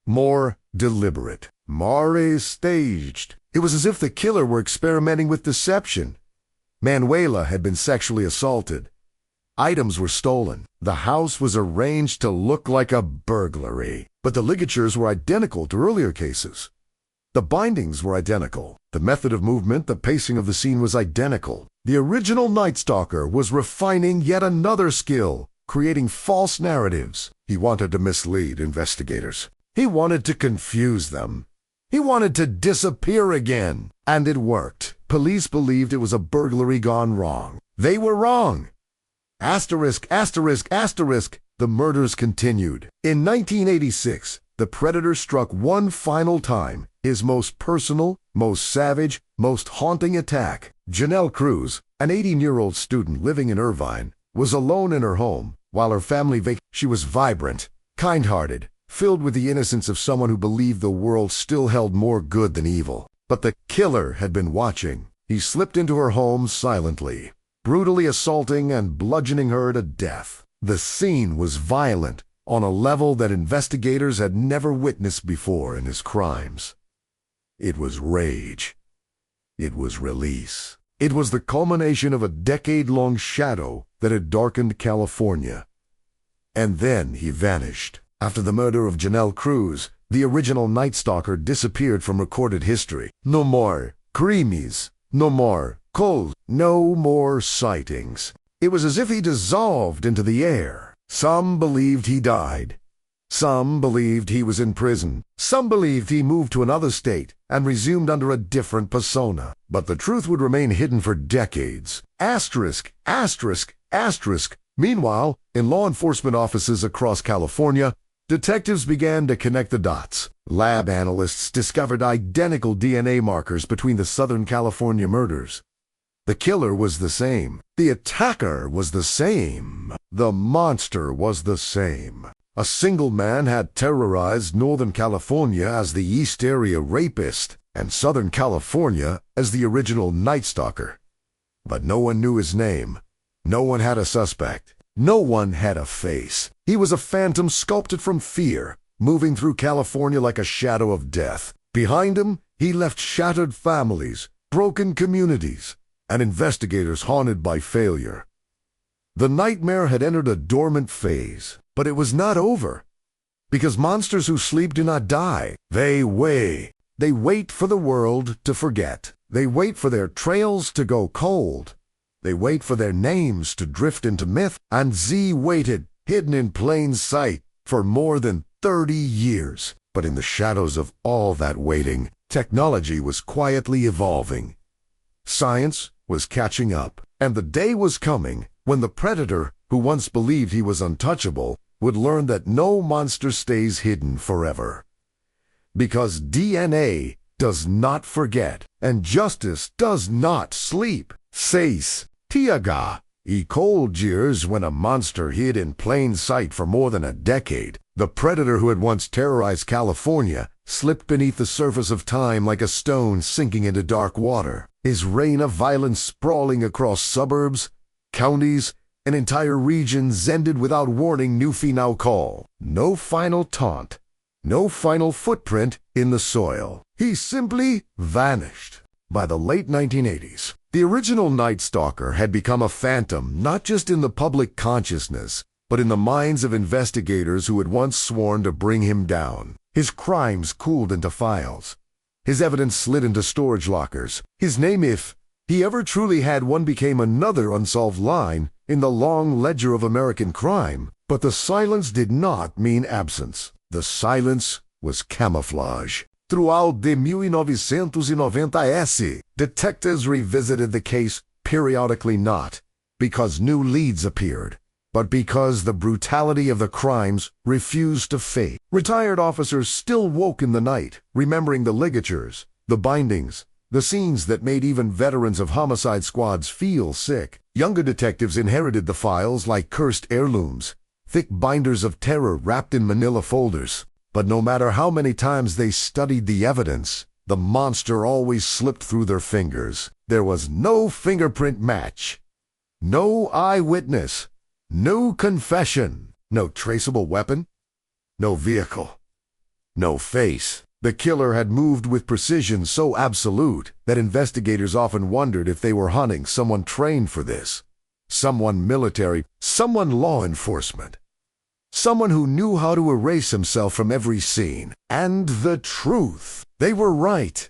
more deliberate, more staged. It was as if the killer were experimenting with deception. Manuela had been sexually assaulted. Items were stolen. The house was arranged to look like a burglary. But the ligatures were identical to earlier cases. The bindings were identical. The method of movement, the pacing of the scene was identical. The original Night Stalker was refining yet another skill, creating false narratives. He wanted to mislead investigators. He wanted to confuse them. He wanted to disappear again. And it worked. Police believed it was a burglary gone wrong. They were wrong. Asterisk, asterisk, asterisk. The murders continued. In 1986, the predator struck one final time, his most personal, most savage, most haunting attack. Janelle Cruz, an 18-year-old student living in Irvine, was alone in her home while her family She was vibrant, kind-hearted, filled with the innocence of someone who believed the world still held more good than evil. But the killer had been watching. He slipped into her home silently, brutally assaulting and bludgeoning her to death. The scene was violent on a level that investigators had never witnessed before in his crimes. It was rage. It was release. It was the culmination of a decade-long shadow that had darkened California. And then he vanished. After the murder of Janelle Cruz, the original Night Stalker disappeared from recorded history. No more creamies. No more calls. No more sightings. It was as if he dissolved into the air. Some believed he died. Some believed he was in prison. Some believed he moved to another state and resumed under a different persona. But the truth would remain hidden for decades. Asterisk, asterisk, asterisk. Meanwhile, in law enforcement offices across California, detectives began to connect the dots. Lab analysts discovered identical DNA markers between the Southern California murders. The killer was the same. The attacker was the same. The monster was the same. A single man had terrorized Northern California as the East Area Rapist and Southern California as the original Night Stalker. But no one knew his name. No one had a suspect. No one had a face. He was a phantom sculpted from fear, moving through California like a shadow of death. Behind him, he left shattered families, broken communities, and investigators haunted by failure. The nightmare had entered a dormant phase, but it was not over. Because monsters who sleep do not die. They wait. They wait for the world to forget. They wait for their trails to go cold. They wait for their names to drift into myth. And Z waited, hidden in plain sight, for more than 30 years. But in the shadows of all that waiting, technology was quietly evolving. Science was catching up, and the day was coming when the predator, who once believed he was untouchable, would learn that no monster stays hidden forever. Because DNA does not forget, and justice does not sleep. Seis, tiaga, e cold years when a monster hid in plain sight for more than a decade. The predator who had once terrorized California slipped beneath the surface of time like a stone sinking into dark water. His reign of violence sprawling across suburbs, counties, and entire regions ended without warning. Newfie now call. No final taunt. No final footprint in the soil. He simply vanished. By the late 1980s, the original Night Stalker had become a phantom not just in the public consciousness, but in the minds of investigators who had once sworn to bring him down. His crimes cooled into files. His evidence slid into storage lockers. His name, if he ever truly had one, became another unsolved line in the long ledger of American crime. But the silence did not mean absence. The silence was camouflage. Throughout the 1990s, detectives revisited the case periodically, not because new leads appeared, but because the brutality of the crimes refused to fade. Retired officers still woke in the night, remembering the ligatures, the bindings, the scenes that made even veterans of homicide squads feel sick. Younger detectives inherited the files like cursed heirlooms, thick binders of terror wrapped in manila folders. But no matter how many times they studied the evidence, the monster always slipped through their fingers. There was no fingerprint match, no eyewitness, no confession, no traceable weapon, no vehicle, no face. The killer had moved with precision so absolute that investigators often wondered if they were hunting someone trained for this, someone military, someone law enforcement. Someone who knew how to erase himself from every scene. And the truth. They were right.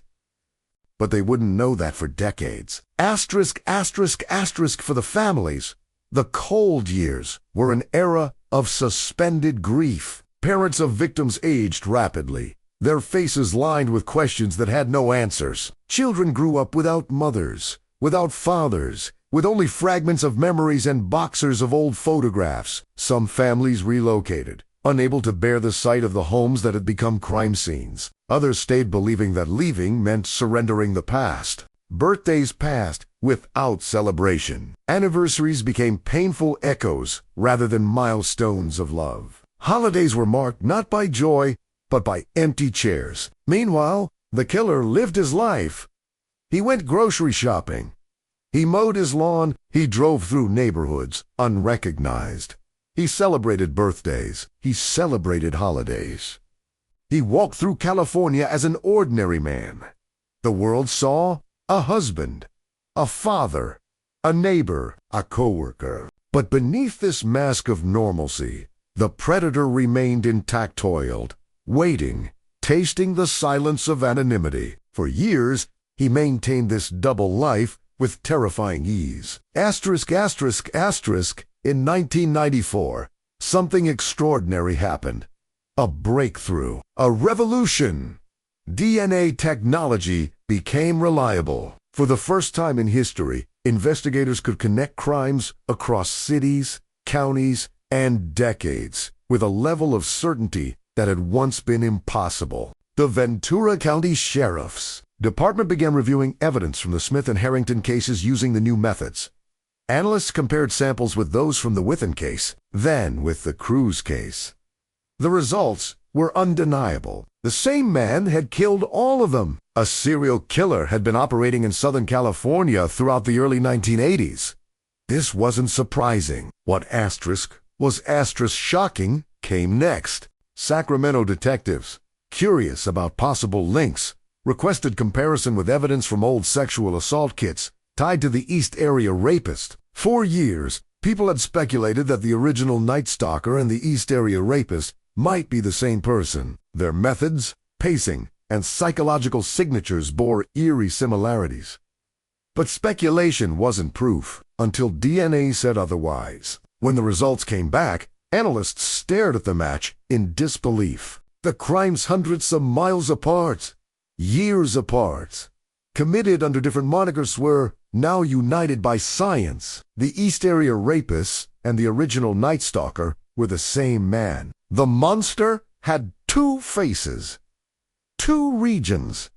But they wouldn't know that for decades. Asterisk, asterisk, asterisk for the families. The cold years were an era of suspended grief. Parents of victims aged rapidly, their faces lined with questions that had no answers. Children grew up without mothers, without fathers, with only fragments of memories and boxers of old photographs. Some families relocated, unable to bear the sight of the homes that had become crime scenes. Others stayed believing that leaving meant surrendering the past. Birthdays passed without celebration. Anniversaries became painful echoes rather than milestones of love. Holidays were marked not by joy, but by empty chairs. Meanwhile, the killer lived his life. He went grocery shopping. He mowed his lawn. He drove through neighborhoods unrecognized. He celebrated birthdays. He celebrated holidays. He walked through California as an ordinary man. The world saw a husband, a father, a neighbor, a coworker. But beneath this mask of normalcy, the predator remained intact-toiled, waiting, tasting the silence of anonymity. For years, he maintained this double life with terrifying ease. Asterisk, asterisk, asterisk, in 1994, something extraordinary happened. A breakthrough. A revolution. DNA technology became reliable. For the first time in history, investigators could connect crimes across cities, counties, and decades with a level of certainty that had once been impossible. The Ventura County Sheriff's Department began reviewing evidence from the Smith and Harrington cases using the new methods. Analysts compared samples with those from the Withen case, then with the Cruz case. The results were undeniable. The same man had killed all of them. A serial killer had been operating in Southern California throughout the early 1980s. This wasn't surprising. What was shocking came next. Sacramento detectives, curious about possible links, requested comparison with evidence from old sexual assault kits tied to the East Area rapist. For years, people had speculated that the original Night Stalker and the East Area rapist might be the same person. Their methods, pacing, and psychological signatures bore eerie similarities. But speculation wasn't proof until DNA said otherwise. When the results came back, analysts stared at the match in disbelief. The crimes hundreds of miles apart, years apart, committed under different monikers, were now united by science. The East Area rapists and the original Night Stalker were the same man. The monster had two faces, two regions,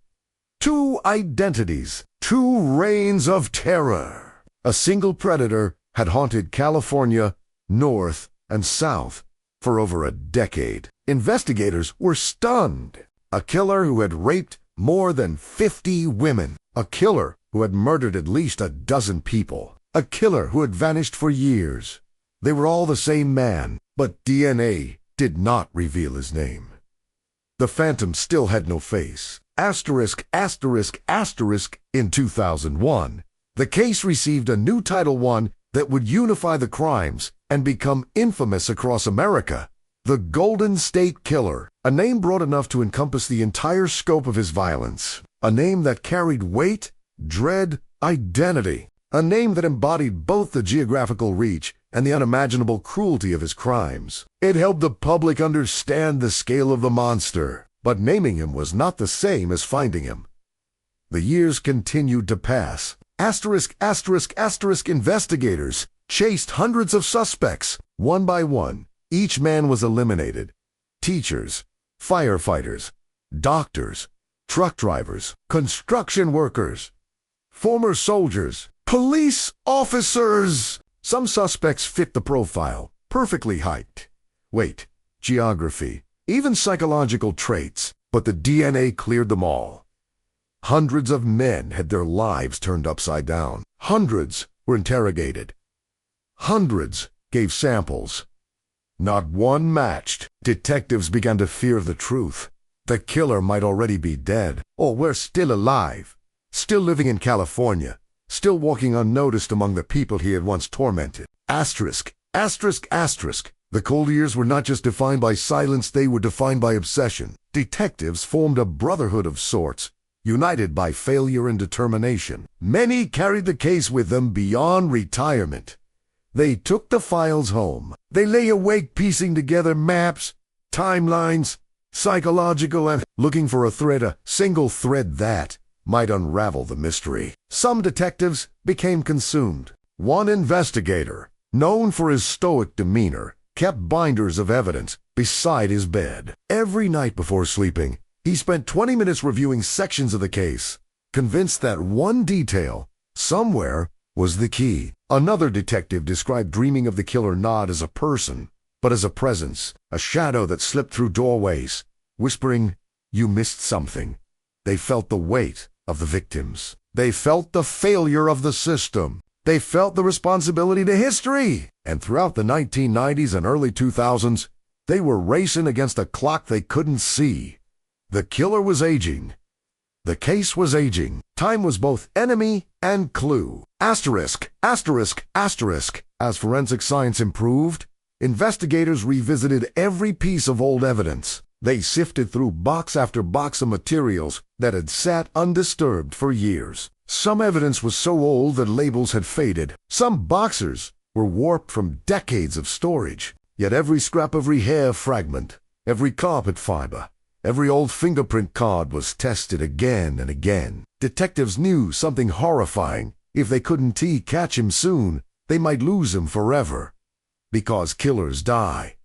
two identities, two reigns of terror. A single predator had haunted California, north and south, for over a decade. Investigators were stunned. A killer who had raped more than 50 women. A killer who had murdered at least a dozen people. A killer who had vanished for years. They were all the same man, but DNA did not reveal his name. The phantom still had no face. Asterisk, asterisk, asterisk. In 2001, the case received a new Title I that would unify the crimes and become infamous across America. The Golden State Killer, a name broad enough to encompass the entire scope of his violence. A name that carried weight, dread, identity. A name that embodied both the geographical reach and the unimaginable cruelty of his crimes. It helped the public understand the scale of the monster, but naming him was not the same as finding him. The years continued to pass. Asterisk, asterisk, asterisk. Investigators chased hundreds of suspects. One by one, each man was eliminated. Teachers, firefighters, doctors, truck drivers, construction workers, former soldiers, police officers. Some suspects fit the profile, perfectly height, weight, geography, even psychological traits, but the DNA cleared them all. Hundreds of men had their lives turned upside down. Hundreds were interrogated. Hundreds gave samples. Not one matched. Detectives began to fear the truth. The killer might already be dead, or were still alive, still living in California, still walking unnoticed among the people he had once tormented. Asterisk, asterisk, asterisk. The cold years were not just defined by silence, they were defined by obsession. Detectives formed a brotherhood of sorts, united by failure and determination. Many carried the case with them beyond retirement. They took the files home. They lay awake piecing together maps, timelines, psychological and looking for a single thread that might unravel the mystery. Some detectives became consumed. One investigator, known for his stoic demeanor, kept binders of evidence beside his bed. Every night before sleeping, he spent 20 minutes reviewing sections of the case, convinced that one detail, somewhere, was the key. Another detective described dreaming of the killer not as a person, but as a presence, a shadow that slipped through doorways, whispering, "You missed something." They felt the weight of the victims. They felt the failure of the system. They felt the responsibility to history. And throughout the 1990s and early 2000s, they were racing against a clock they couldn't see. The killer was aging. The case was aging. Time was both enemy and clue. Asterisk, asterisk, asterisk. As forensic science improved, investigators revisited every piece of old evidence. They sifted through box after box of materials that had sat undisturbed for years. Some evidence was so old that labels had faded. Some boxers were warped from decades of storage. Yet every scrap of hair fragment, every carpet fiber, every old fingerprint card was tested again and again. Detectives knew something horrifying. If they couldn't catch him soon, they might lose him forever. Because killers die.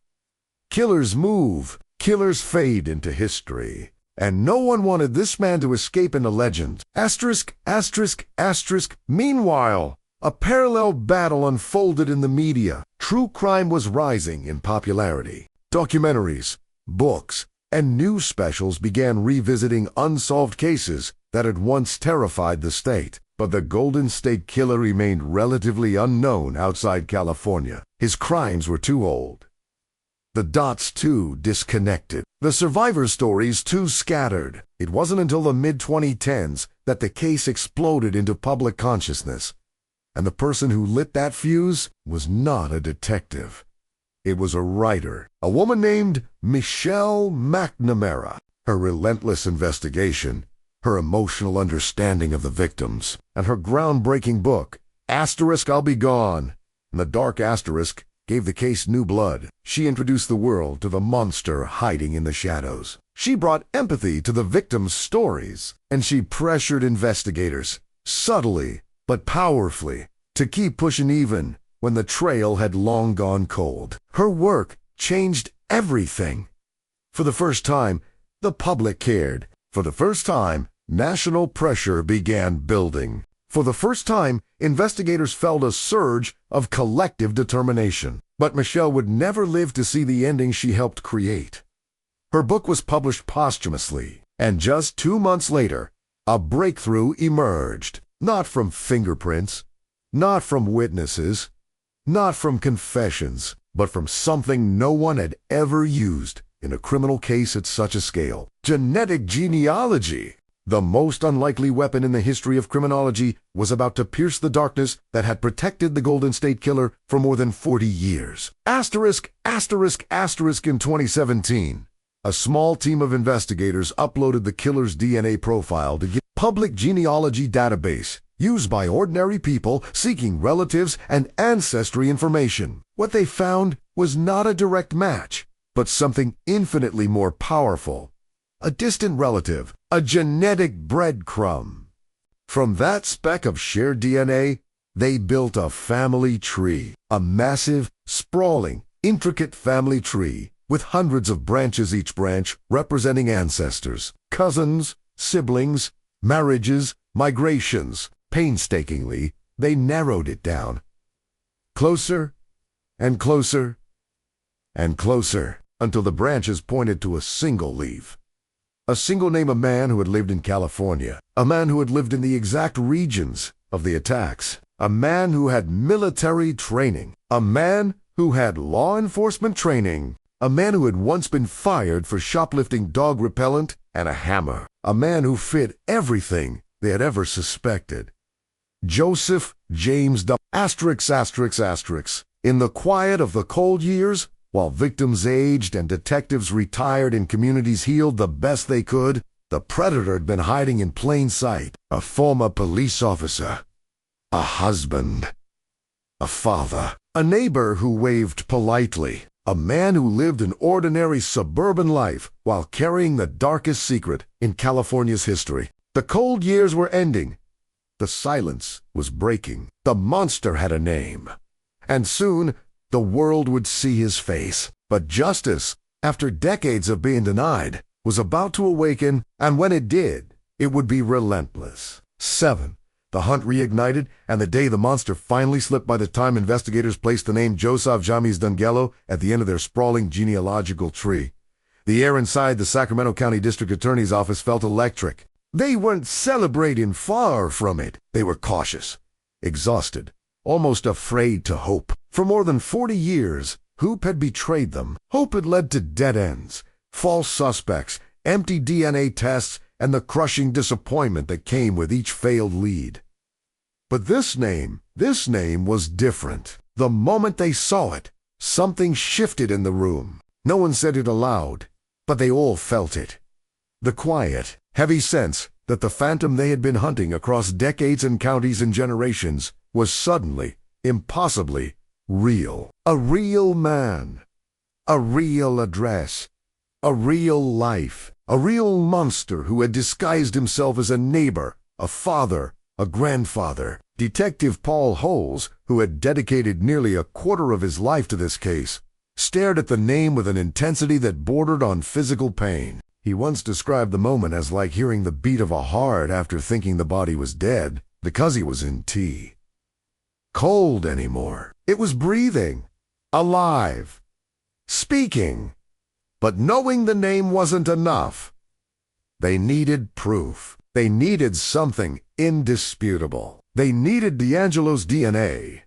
Killers move. Killers fade into history. And no one wanted this man to escape into legend. Asterisk, asterisk, asterisk. Meanwhile, a parallel battle unfolded in the media. True crime was rising in popularity. Documentaries, books, and news specials began revisiting unsolved cases that had once terrified the state. But the Golden State Killer remained relatively unknown outside California. His crimes were too old. The dots too disconnected. The survivor stories too scattered. It wasn't until the mid-2010s that the case exploded into public consciousness. And the person who lit that fuse was not a detective. It was a writer, a woman named Michelle McNamara. Her relentless investigation, her emotional understanding of the victims, and her groundbreaking book, I'll Be Gone, and the dark asterisk gave the case new blood. She introduced the world to the monster hiding in the shadows. She brought empathy to the victims' stories, and she pressured investigators, subtly but powerfully, to keep pushing even when the trail had long gone cold. Her work changed everything. For the first time, the public cared. For the first time, national pressure began building. For the first time, investigators felt a surge of collective determination. But Michelle would never live to see the ending she helped create. Her book was published posthumously, and just 2 months later, a breakthrough emerged. Not from fingerprints, not from witnesses, not from confessions, but from something no one had ever used in a criminal case at such a scale. Genetic genealogy. The most unlikely weapon in the history of criminology was about to pierce the darkness that had protected the Golden State Killer for more than 40 years. Asterisk, asterisk, asterisk in 2017. A small team of investigators uploaded the killer's DNA profile to get public genealogy database used by ordinary people seeking relatives and ancestry information. What they found was not a direct match, but something infinitely more powerful. A distant relative, a genetic breadcrumb. From that speck of shared DNA, they built a family tree, a massive, sprawling, intricate family tree with hundreds of branches, each branch representing ancestors, cousins, siblings, marriages, migrations. Painstakingly, they narrowed it down. Closer and closer and closer until the branches pointed to a single leaf. A single name, a man who had lived in California, a man who had lived in the exact regions of the attacks, a man who had military training, a man who had law enforcement training, a man who had once been fired for shoplifting dog repellent and a hammer, a man who fit everything they had ever suspected. Joseph James W. Asterisk, asterisk, asterisk. In the quiet of the cold years, while victims aged and detectives retired and communities healed the best they could, the predator had been hiding in plain sight. A former police officer, a husband, a father, a neighbor who waved politely, a man who lived an ordinary suburban life while carrying the darkest secret in California's history. The cold years were ending. The silence was breaking. The monster had a name. And soon, the world would see his face. But justice, after decades of being denied, was about to awaken, and when it did, it would be relentless. 7. The hunt reignited, and the day the monster finally slipped by the time investigators placed the name Joseph James Dunghello at the end of their sprawling genealogical tree. The air inside the Sacramento County District Attorney's office felt electric. They weren't celebrating, far from it. They were cautious, exhausted, almost afraid to hope. For more than 40 years, hope had betrayed them. Hope had led to dead ends, false suspects, empty DNA tests, and the crushing disappointment that came with each failed lead. But this name was different. The moment they saw it, something shifted in the room. No one said it aloud, but they all felt it. The quiet, heavy sense that the phantom they had been hunting across decades and counties and generations was suddenly, impossibly, real. A real man. A real address. A real life. A real monster who had disguised himself as a neighbor, a father, a grandfather. Detective Paul Holes, who had dedicated nearly a quarter of his life to this case, stared at the name with an intensity that bordered on physical pain. He once described the moment as like hearing the beat of a heart after thinking the body was dead, because he was in tea. Cold anymore. It was breathing. Alive. Speaking. But knowing the name wasn't enough. They needed proof. They needed something indisputable. They needed D'Angelo's DNA.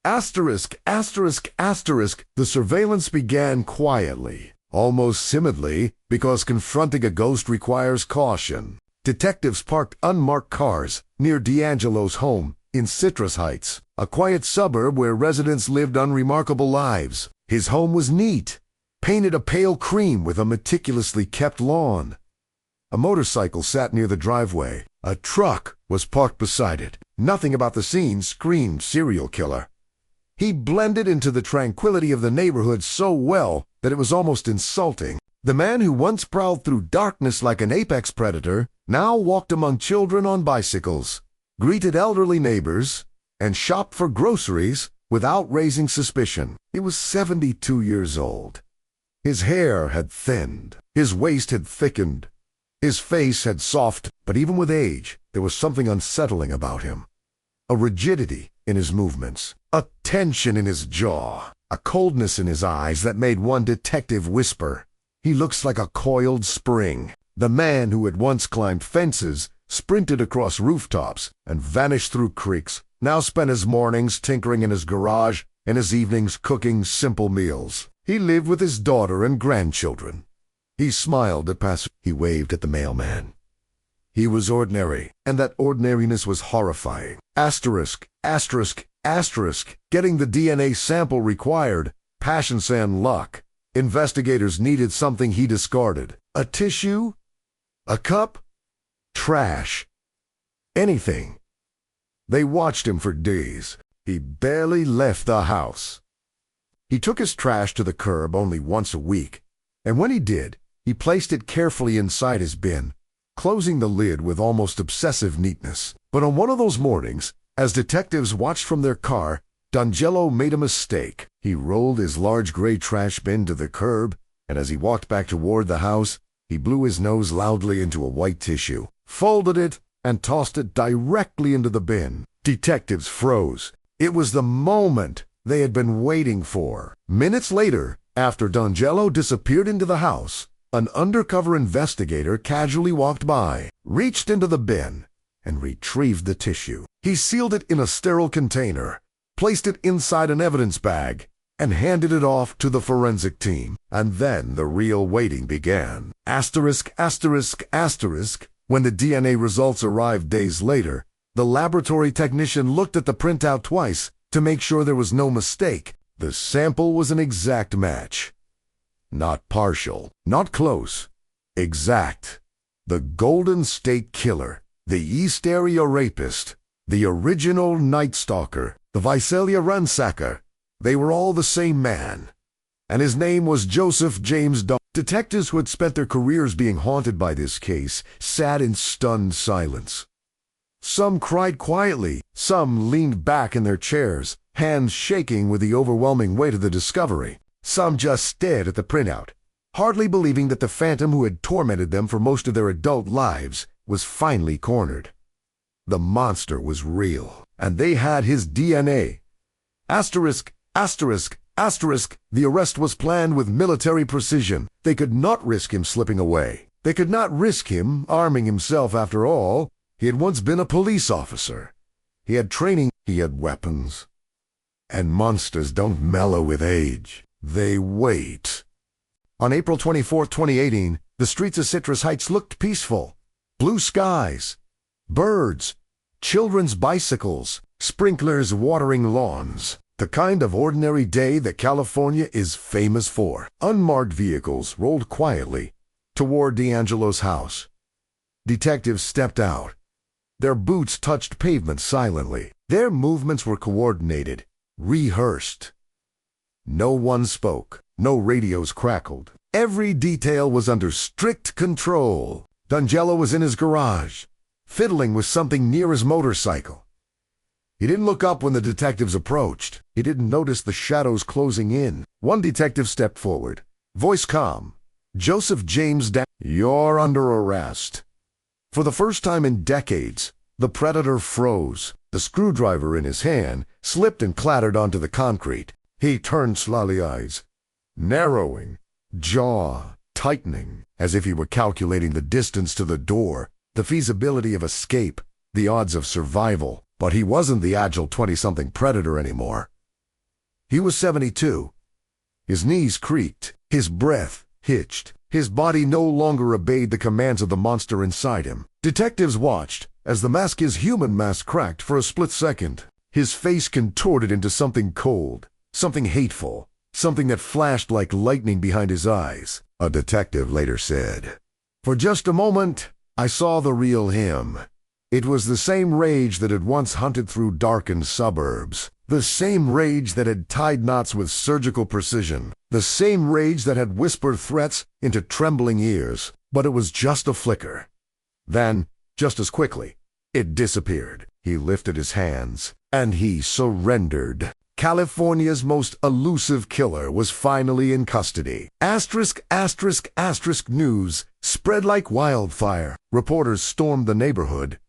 Asterisk, asterisk, asterisk, the surveillance began quietly, almost timidly, because confronting a ghost requires caution. Detectives parked unmarked cars near D'Angelo's home in Citrus Heights, a quiet suburb where residents lived unremarkable lives. His home was neat, painted a pale cream with a meticulously kept lawn. A motorcycle sat near the driveway. A truck was parked beside it. Nothing about the scene screamed serial killer. He blended into the tranquility of the neighborhood so well that it was almost insulting. The man who once prowled through darkness like an apex predator now walked among children on bicycles, greeted elderly neighbors, and shopped for groceries without raising suspicion. He was 72 years old. His hair had thinned. His waist had thickened. His face had softened, but even with age, there was something unsettling about him. A rigidity in his movements, a tension in his jaw, a coldness in his eyes that made one detective whisper, "He looks like a coiled spring." The man who had once climbed fences, sprinted across rooftops, and vanished through creeks, now spent his mornings tinkering in his garage and his evenings cooking simple meals. He lived with his daughter and grandchildren. He smiled at passers. He waved at the mailman. He was ordinary, and that ordinariness was horrifying. Asterisk, asterisk, asterisk. Getting the DNA sample required passions and luck. Investigators needed something he discarded. A tissue? A cup? Trash. Anything. They watched him for days. He barely left the house. He took his trash to the curb only once a week, and when he did, he placed it carefully inside his bin, closing the lid with almost obsessive neatness. But on one of those mornings, as detectives watched from their car, D'Angelo made a mistake. He rolled his large gray trash bin to the curb, and as he walked back toward the house, he blew his nose loudly into a white tissue, folded it, and tossed it directly into the bin. Detectives froze. It was the moment they had been waiting for. Minutes later, after D'Angelo disappeared into the house, an undercover investigator casually walked by, reached into the bin, and retrieved the tissue. He sealed it in a sterile container, placed it inside an evidence bag, and handed it off to the forensic team. And then the real waiting began. Asterisk, asterisk, asterisk. When the DNA results arrived days later, the laboratory technician looked at the printout twice to make sure there was no mistake. The sample was an exact match. Not partial, not close. Exact. The Golden State Killer, the East Area Rapist, the original Night Stalker, the Visalia Ransacker. They were all the same man. And his name was Joseph James Dahl. Detectives who had spent their careers being haunted by this case sat in stunned silence. Some cried quietly, some leaned back in their chairs, hands shaking with the overwhelming weight of the discovery. Some just stared at the printout, hardly believing that the phantom who had tormented them for most of their adult lives was finally cornered. The monster was real, and they had his DNA. Asterisk, asterisk, asterisk. The arrest was planned with military precision. They could not risk him slipping away. They could not risk him arming himself. After all, he had once been a police officer. He had training. He had weapons. And monsters don't mellow with age. They wait. On April 24, 2018, the streets of Citrus Heights looked peaceful. Blue skies, birds, children's bicycles, sprinklers watering lawns. The kind of ordinary day that California is famous for. Unmarked vehicles rolled quietly toward D'Angelo's house. Detectives stepped out. Their boots touched pavement silently. Their movements were coordinated, rehearsed. No one spoke. No radios crackled. Every detail was under strict control. D'Angelo was in his garage, fiddling with something near his motorcycle. He didn't look up when the detectives approached. He didn't notice the shadows closing in. One detective stepped forward, voice calm. "Joseph James You're under arrest." For the first time in decades, the predator froze. The screwdriver in his hand slipped and clattered onto the concrete. He turned slowly, eyes narrowing, jaw tightening, as if he were calculating the distance to the door, the feasibility of escape, the odds of survival. But he wasn't the agile 20-something predator anymore. He was 72. His knees creaked, his breath hitched, his body no longer obeyed the commands of the monster inside him. Detectives watched as his human mask cracked for a split second. His face contorted into something cold, something hateful, something that flashed like lightning behind his eyes. A detective later said, "For just a moment, I saw the real him. It was the same rage that had once hunted through darkened suburbs, the same rage that had tied knots with surgical precision, the same rage that had whispered threats into trembling ears. But it was just a flicker. Then, just as quickly, it disappeared." He lifted his hands, and he surrendered. California's most elusive killer was finally in custody. **** news spread like wildfire. Reporters stormed the neighborhood.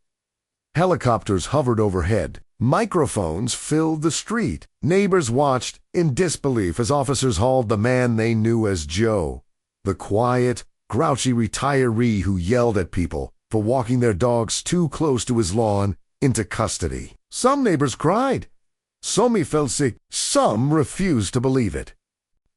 Helicopters hovered overhead. Microphones filled the street. Neighbors watched in disbelief as officers hauled the man they knew as Joe, the quiet, grouchy retiree who yelled at people for walking their dogs too close to his lawn, into custody. Some neighbors cried. Some felt sick. Some refused to believe it.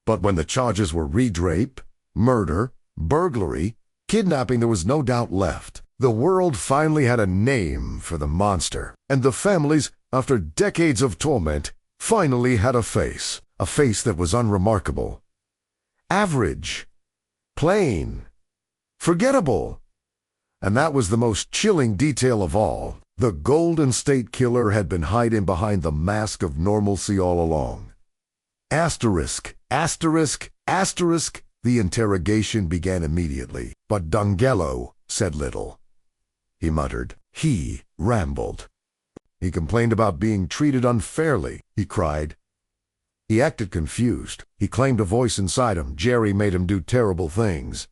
But when the charges were rape, murder, burglary, kidnapping, there was no doubt left. The world finally had a name for the monster, and the families, after decades of torment, finally had a face that was unremarkable, average, plain, forgettable. And that was the most chilling detail of all. The Golden State Killer had been hiding behind the mask of normalcy all along. Asterisk, asterisk, asterisk. The interrogation began immediately, but Dungello said little. He muttered. He rambled. He complained about being treated unfairly. He cried. He acted confused. He claimed a voice inside him. Jerry made him do terrible things.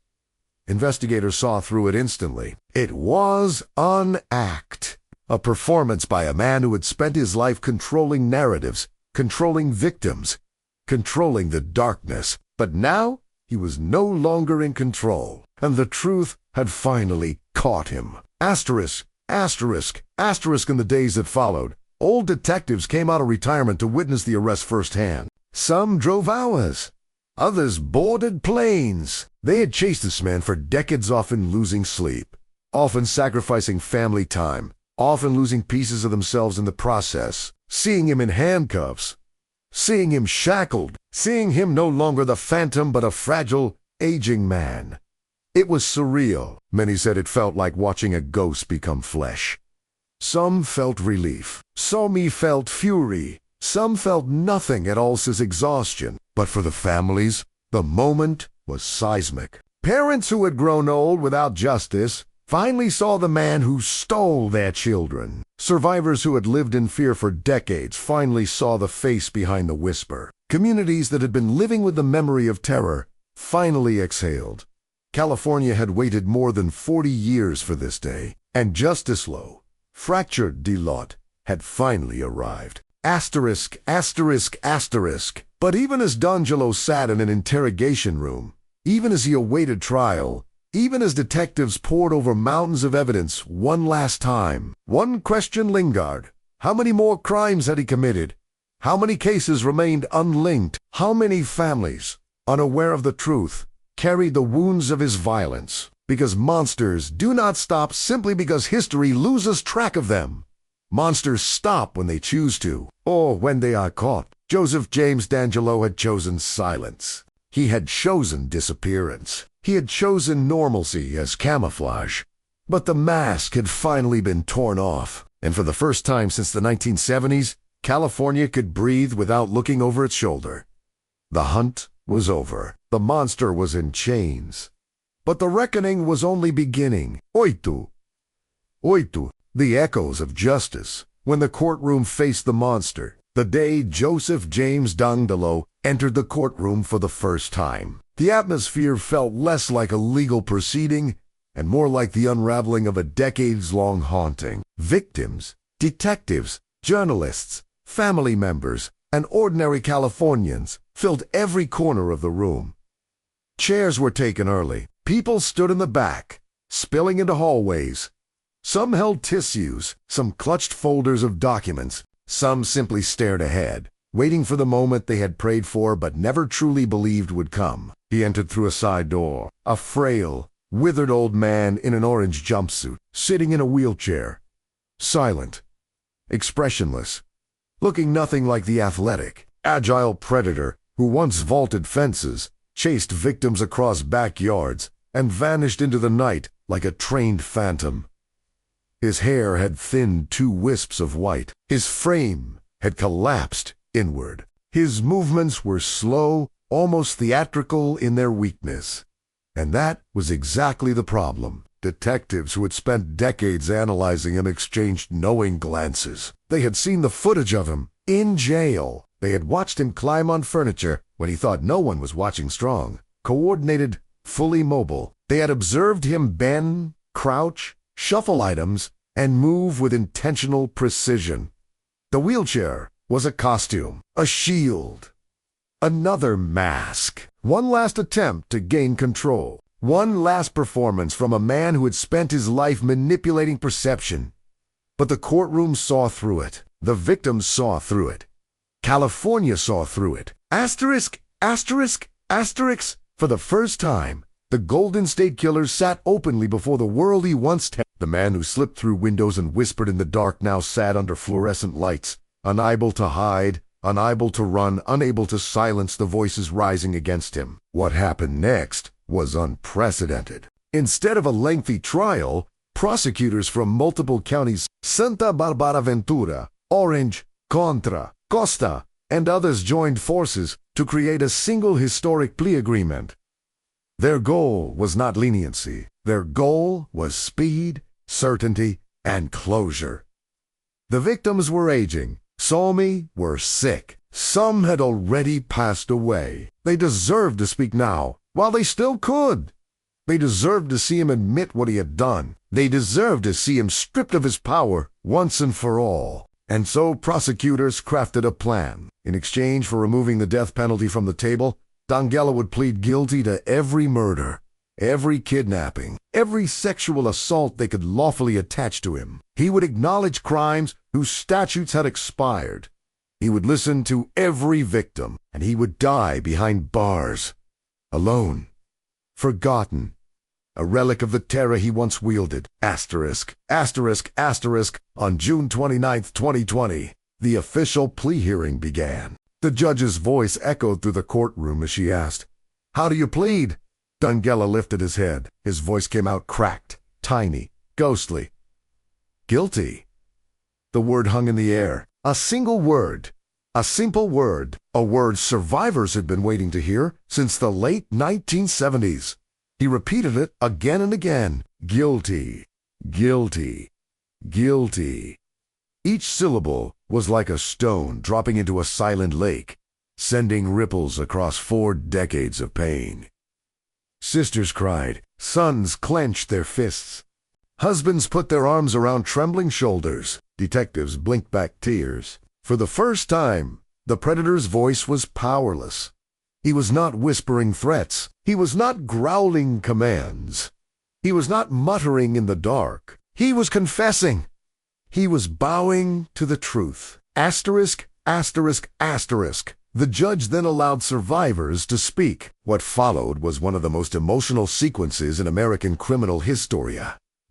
Investigators saw through it instantly. It was an act. A performance by a man who had spent his life controlling narratives, controlling victims, controlling the darkness. But now he was no longer in control, and the truth had finally caught him. Asterisk, asterisk, asterisk. In the days that followed, old detectives came out of retirement to witness the arrest firsthand. Some drove hours. Others boarded planes. They had chased this man for decades, often losing sleep, often sacrificing family time, often losing pieces of themselves in the process, seeing him in handcuffs, seeing him shackled, seeing him no longer the phantom but a fragile, aging man. It was surreal. Many said it felt like watching a ghost become flesh. Some felt relief. Some felt fury. Some felt nothing at all, says exhaustion. But for the families, the moment was seismic. Parents who had grown old without justice finally saw the man who stole their children. Survivors who had lived in fear for decades finally saw the face behind the whisper. Communities that had been living with the memory of terror finally exhaled. California had waited more than 40 years for this day, and Justice Lowe, fractured Delot, had finally arrived. Asterisk, asterisk, asterisk. But even as D'Angelo sat in an interrogation room, even as he awaited trial, even as detectives pored over mountains of evidence one last time, one question lingered. How many more crimes had he committed? How many cases remained unlinked? How many families, unaware of the truth, carried the wounds of his violence? Because monsters do not stop simply because history loses track of them. Monsters stop when they choose to, or when they are caught. Joseph James D'Angelo had chosen silence. He had chosen disappearance. He had chosen normalcy as camouflage. But the mask had finally been torn off, and for the first time since the 1970s, California could breathe without looking over its shoulder. The hunt was over. The monster was in chains. But the reckoning was only beginning. Oitu. Oitu. The echoes of justice, when the courtroom faced the monster, the day Joseph James D'Angelo entered the courtroom for the first time. The atmosphere felt less like a legal proceeding and more like the unraveling of a decades-long haunting. Victims, detectives, journalists, family members, and ordinary Californians filled every corner of the room. Chairs were taken early. People stood in the back, spilling into hallways. Some held tissues, some clutched folders of documents, some simply stared ahead, waiting for the moment they had prayed for but never truly believed would come. He entered through a side door, a frail, withered old man in an orange jumpsuit, sitting in a wheelchair, silent, expressionless, looking nothing like the athletic, agile predator who once vaulted fences, chased victims across backyards, and vanished into the night like a trained phantom. His hair had thinned 2 wisps of white. His frame had collapsed inward. His movements were slow, almost theatrical in their weakness. And that was exactly the problem. Detectives who had spent decades analyzing him exchanged knowing glances. They had seen the footage of him in jail. They had watched him climb on furniture when he thought no one was watching strong. Coordinated, fully mobile. They had observed him bend, crouch, shuffle items, and move with intentional precision. The wheelchair was a costume, a shield, another mask. One last attempt to gain control. One last performance from a man who had spent his life manipulating perception. But the courtroom saw through it. The victims saw through it. California saw through it. Asterisk, asterisk, asterisk. For the first time, the Golden State Killer sat openly before the world he once tempted. The man who slipped through windows and whispered in the dark now sat under fluorescent lights, unable to hide, unable to run, unable to silence the voices rising against him. What happened next was unprecedented. Instead of a lengthy trial, prosecutors from multiple counties, Santa Barbara Ventura, Orange, Contra, Costa, and others joined forces to create a single historic plea agreement. Their goal was not leniency. Their goal was speed, certainty, and closure. The victims were aging. Some were sick. Some had already passed away. They deserved to speak now, while they still could. They deserved to see him admit what he had done. They deserved to see him stripped of his power once and for all. And so prosecutors crafted a plan. In exchange for removing the death penalty from the table, D'Angelo would plead guilty to every murder, every kidnapping, every sexual assault they could lawfully attach to him. He would acknowledge crimes whose statutes had expired. He would listen to every victim, and he would die behind bars, alone, forgotten, a relic of the terror he once wielded. Asterisk, asterisk, asterisk. On June 29, 2020, the official plea hearing began. The judge's voice echoed through the courtroom as she asked, "How do you plead?" D'Angelo lifted his head. His voice came out cracked, tiny, ghostly. "Guilty." The word hung in the air. A single word. A simple word. A word survivors had been waiting to hear since the late 1970s. He repeated it again and again. Guilty. Guilty. Guilty. Each syllable was like a stone dropping into a silent lake, sending ripples across 4 decades of pain. Sisters cried. Sons clenched their fists. Husbands put their arms around trembling shoulders. Detectives blinked back tears. For the first time, the predator's voice was powerless. He was not whispering threats. He was not growling commands. He was not muttering in the dark. He was confessing. He was bowing to the truth. Asterisk, asterisk, asterisk. The judge then allowed survivors to speak. What followed was one of the most emotional sequences in American criminal history.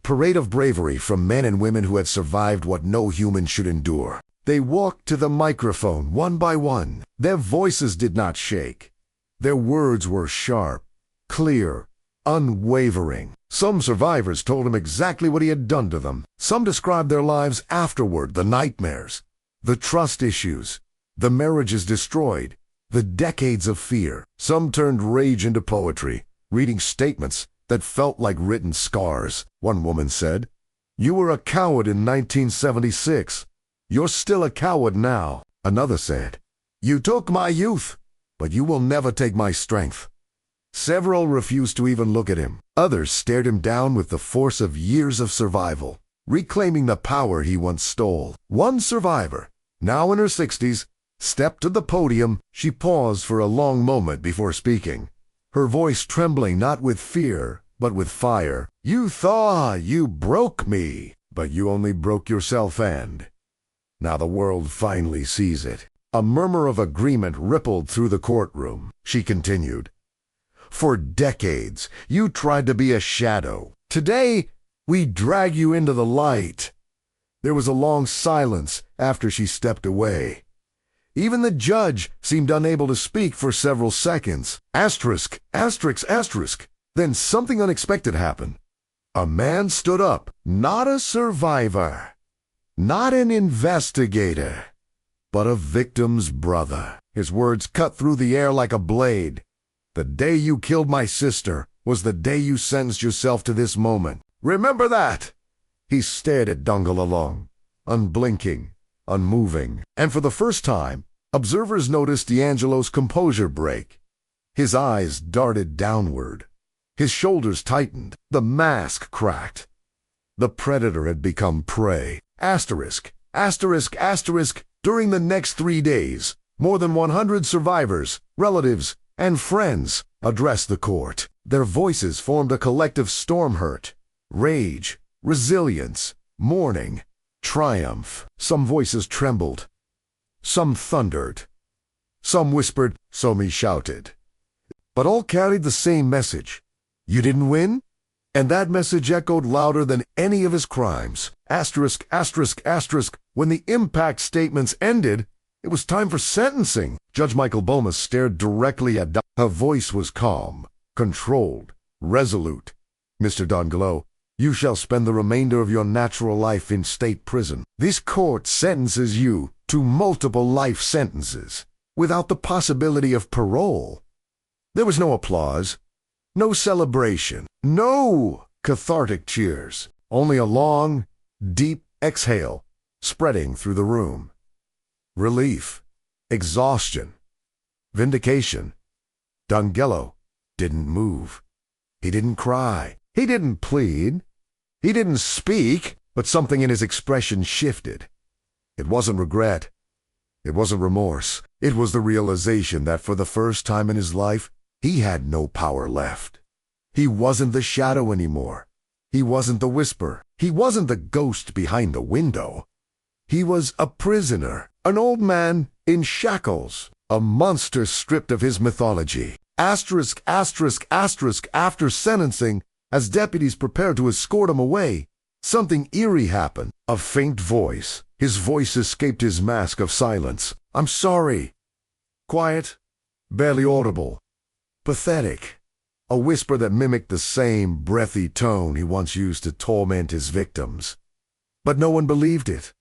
Parade of bravery from men and women who had survived what no human should endure. They walked to the microphone one by one. Their voices did not shake. Their words were sharp, clear, unwavering. Some survivors told him exactly what he had done to them. Some described their lives afterward, the nightmares, the trust issues, the marriages destroyed, the decades of fear. Some turned rage into poetry, reading statements that felt like written scars. One woman said, "You were a coward in 1976. You're still a coward now." Another said, "You took my youth, but you will never take my strength." Several refused to even look at him. Others stared him down with the force of years of survival, reclaiming the power he once stole. One survivor, now in her 60s, stepped to the podium. She paused for a long moment before speaking. her voice trembling not with fear, but with fire. "You thought you broke me, but you only broke yourself, and now the world finally sees it." A murmur of agreement rippled through the courtroom. She continued, "For decades, you tried to be a shadow. Today, we drag you into the light." There was a long silence after she stepped away. Even the judge seemed unable to speak for several seconds. Asterisk, asterisk, asterisk. Then something unexpected happened. A man stood up, not a survivor, not an investigator, but a victim's brother. His words cut through the air like a blade. "The day you killed my sister was the day you sentenced yourself to this moment. Remember that!" He stared at Dungalalong, unblinking, unmoving. And for the first time, observers noticed D'Angelo's composure break. His eyes darted downward. His shoulders tightened. The mask cracked. The predator had become prey. Asterisk, asterisk, asterisk. During the next 3 days, more than 100 survivors, relatives, and friends addressed the court. Their voices formed a collective storm hurt, rage, resilience, mourning, triumph. Some voices trembled. Some thundered. Some whispered, some he shouted. But all carried the same message. You didn't win? And that message echoed louder than any of his crimes. Asterisk, asterisk, asterisk. When the impact statements ended, it was time for sentencing. Judge Michael Boma stared directly at Her voice was calm, controlled, resolute. "Mr. Dongalo, you shall spend the remainder of your natural life in state prison. This court sentences you to multiple life sentences, without the possibility of parole." There was no applause, no celebration, no cathartic cheers, only a long, deep exhale spreading through the room. Relief, exhaustion, vindication. Dongalo didn't move. He didn't cry. He didn't plead. He didn't speak, but something in his expression shifted. It wasn't regret. It wasn't remorse. It was the realization that for the first time in his life, he had no power left. He wasn't the shadow anymore. He wasn't the whisper. He wasn't the ghost behind the window. He was a prisoner, an old man in shackles, a monster stripped of his mythology. Asterisk, asterisk, asterisk. After sentencing, as deputies prepared to escort him away, something eerie happened. A faint voice. His voice escaped his mask of silence. "I'm sorry." Quiet, barely audible, pathetic. A whisper that mimicked the same breathy tone he once used to torment his victims. But no one believed it.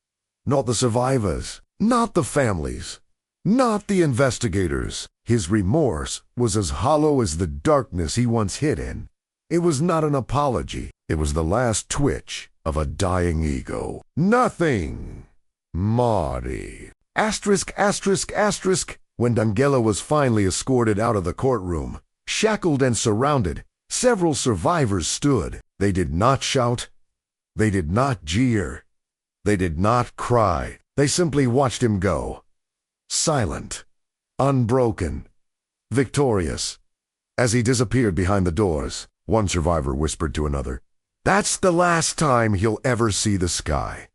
Not the survivors, not the families, not the investigators. His remorse was as hollow as the darkness he once hid in. It was not an apology. It was the last twitch of a dying ego. "Nothing, Marty." Asterisk, asterisk, asterisk. When Dongalo was finally escorted out of the courtroom, shackled and surrounded, several survivors stood. They did not shout. They did not jeer. They did not cry. They simply watched him go. Silent, unbroken, victorious. As he disappeared behind the doors, one survivor whispered to another, "That's the last time he'll ever see the sky."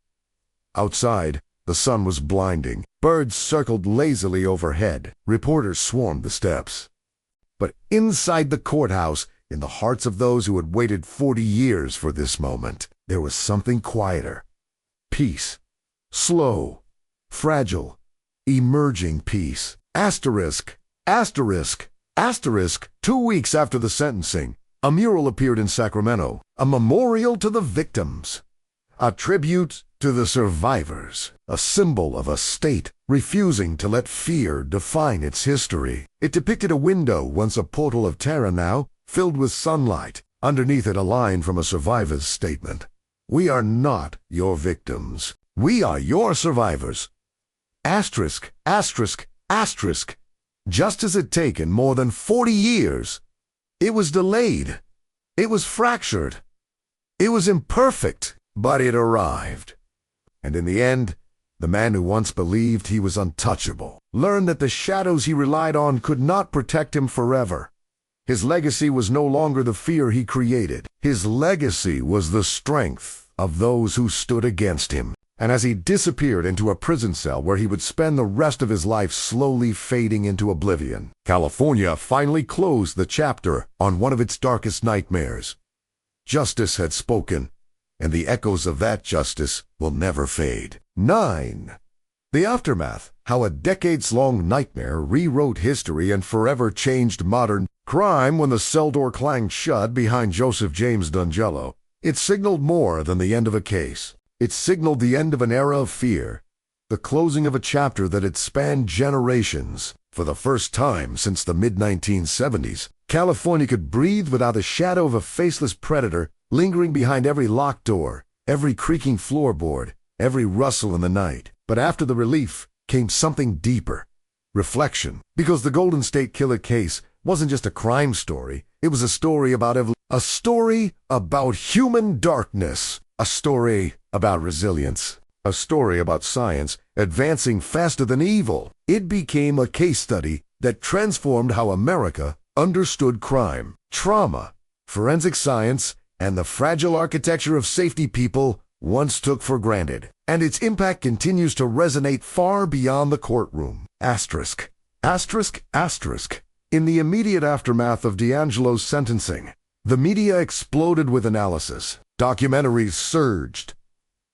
Outside, the sun was blinding. Birds circled lazily overhead. Reporters swarmed the steps. But inside the courthouse, in the hearts of those who had waited 40 years for this moment, there was something quieter. Peace. Slow, fragile, emerging peace. Asterisk, asterisk, asterisk. 2 weeks after the sentencing, a mural appeared in Sacramento, a memorial to the victims, a tribute to the survivors, a symbol of a state refusing to let fear define its history. It depicted a window, once a portal of terror now, filled with sunlight. Underneath it, a line from a survivor's statement. "We are not your victims. We are your survivors." Asterisk, asterisk, asterisk. Justice had taken more than 40 years. It was delayed. It was fractured. It was imperfect, but it arrived. And in the end, the man who once believed he was untouchable learned that the shadows he relied on could not protect him forever. His legacy was no longer the fear he created. His legacy was the strength of those who stood against him. And as he disappeared into a prison cell where he would spend the rest of his life slowly fading into oblivion, California finally closed the chapter on one of its darkest nightmares. Justice had spoken, and the echoes of that justice will never fade. 9. The aftermath: how a decades-long nightmare rewrote history and forever changed modern crime. When the cell door clanged shut behind Joseph James D'Angelo, it signaled more than the end of a case. It signaled the end of an era of fear, the closing of a chapter that had spanned generations. For the first time since the mid-1970s, California could breathe without the shadow of a faceless predator lingering behind every locked door, every creaking floorboard, every rustle in the night. But after the relief came something deeper: reflection. Because the Golden State Killer case wasn't just a crime story, it was a story about a story about human darkness, a story about resilience, a story about science advancing faster than evil. It became a case study that transformed how America understood crime, trauma, forensic science, and the fragile architecture of safety people once took for granted. And its impact continues to resonate far beyond the courtroom. Asterisk. Asterisk. Asterisk. In the immediate aftermath of D'Angelo's sentencing, the media exploded with analysis. Documentaries surged.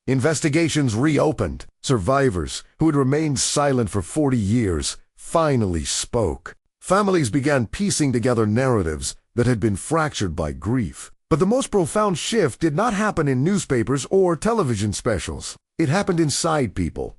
Investigations reopened. Survivors who had remained silent for 40 years finally spoke. Families began piecing together narratives that had been fractured by grief. But the most profound shift did not happen in newspapers or television specials. It happened inside people.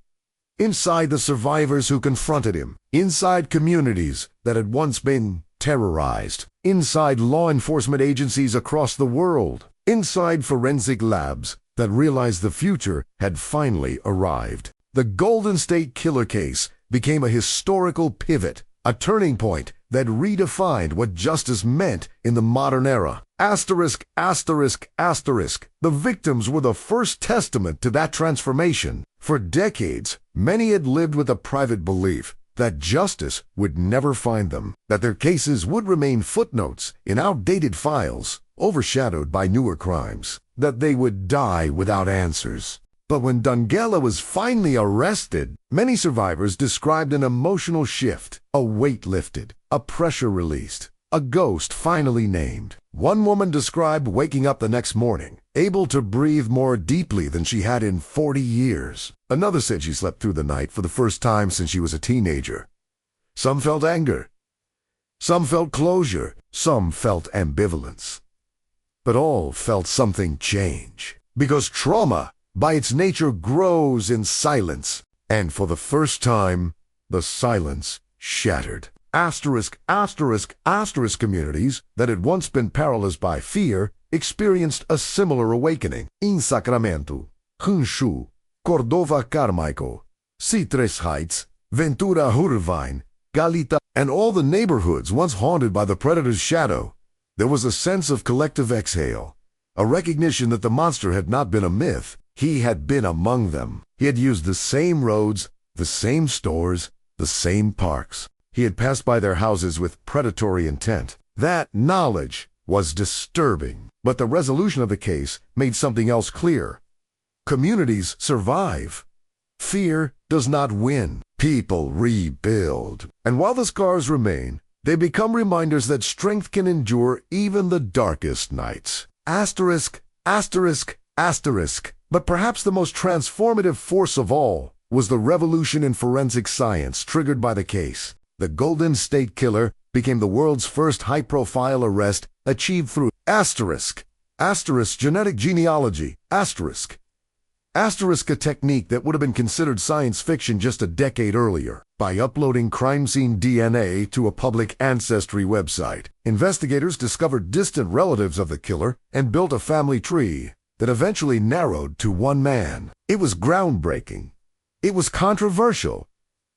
Inside the survivors who confronted him. Inside communities that had once been terrorized. Inside law enforcement agencies across the world. Inside forensic labs that realized the future had finally arrived. The Golden State Killer case became a historical pivot, a turning point that redefined what justice meant in the modern era. Asterisk, asterisk, asterisk. The victims were the first testament to that transformation. For decades, many had lived with a private belief that justice would never find them, that their cases would remain footnotes in outdated files, overshadowed by newer crimes, that they would die without answers. But when D'Angelo was finally arrested, many survivors described an emotional shift, a weight lifted, a pressure released, a ghost finally named. One woman described waking up the next morning, able to breathe more deeply than she had in 40 years. Another said she slept through the night for the first time since she was a teenager. Some felt anger. Some felt closure. Some felt ambivalence. But all felt something change. Because trauma, by its nature, grows in silence. And for the first time, the silence shattered. Asterisk, asterisk, asterisk communities that had once been paralyzed by fear experienced a similar awakening. In Sacramento, Henshu, Cordova Carmichael, Citrus Heights, Ventura Hurvine, Galita, and all the neighborhoods once haunted by the predator's shadow, there was a sense of collective exhale, a recognition that the monster had not been a myth. He had been among them. He had used the same roads, the same stores, the same parks. He had passed by their houses with predatory intent. That knowledge was disturbing. But the resolution of the case made something else clear. Communities survive. Fear does not win. People rebuild. And while the scars remain, they become reminders that strength can endure even the darkest nights. Asterisk, asterisk, asterisk. But perhaps the most transformative force of all was the revolution in forensic science triggered by the case. The Golden State Killer became the world's first high-profile arrest achieved through asterisk, asterisk genetic genealogy, asterisk, asterisk a technique that would have been considered science fiction just a decade earlier. By uploading crime scene DNA to a public ancestry website, investigators discovered distant relatives of the killer and built a family tree that eventually narrowed to one man. It was groundbreaking. It was controversial.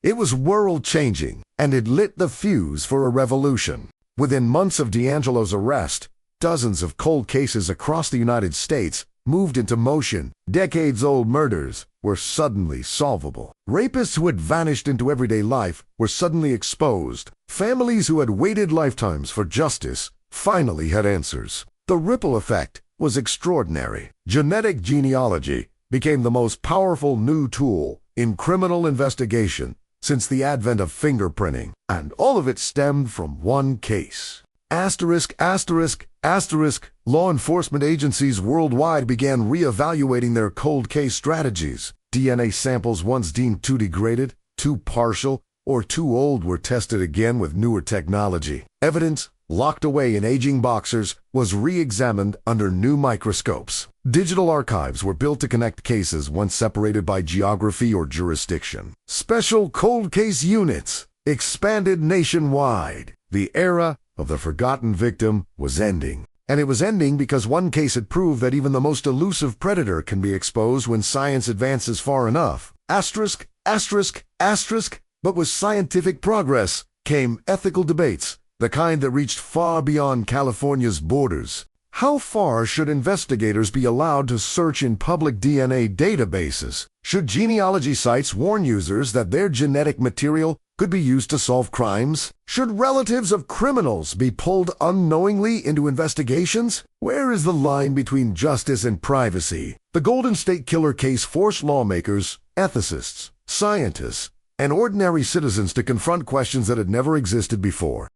It was world-changing, and it lit the fuse for a revolution. Within months of D'Angelo's arrest, dozens of cold cases across the United States moved into motion. Decades-old murders were suddenly solvable. Rapists who had vanished into everyday life were suddenly exposed. Families who had waited lifetimes for justice finally had answers. The ripple effect was extraordinary. Genetic genealogy became the most powerful new tool in criminal investigation since the advent of fingerprinting, and all of it stemmed from one case. Asterisk, asterisk, asterisk, law enforcement agencies worldwide began re-evaluating their cold case strategies. DNA samples once deemed too degraded, too partial, or too old were tested again with newer technology. Evidence locked away in aging boxers was re-examined under new microscopes. Digital archives were built to connect cases once separated by geography or jurisdiction. Special cold case units expanded nationwide. The era of the forgotten victim was ending. And it was ending because one case had proved that even the most elusive predator can be exposed when science advances far enough. Asterisk, asterisk, asterisk. But with scientific progress came ethical debates, the kind that reached far beyond California's borders. How far should investigators be allowed to search in public DNA databases? Should genealogy sites warn users that their genetic material could be used to solve crimes? Should relatives of criminals be pulled unknowingly into investigations? Where is the line between justice and privacy? The Golden State Killer case forced lawmakers, ethicists, scientists, and ordinary citizens to confront questions that had never existed before.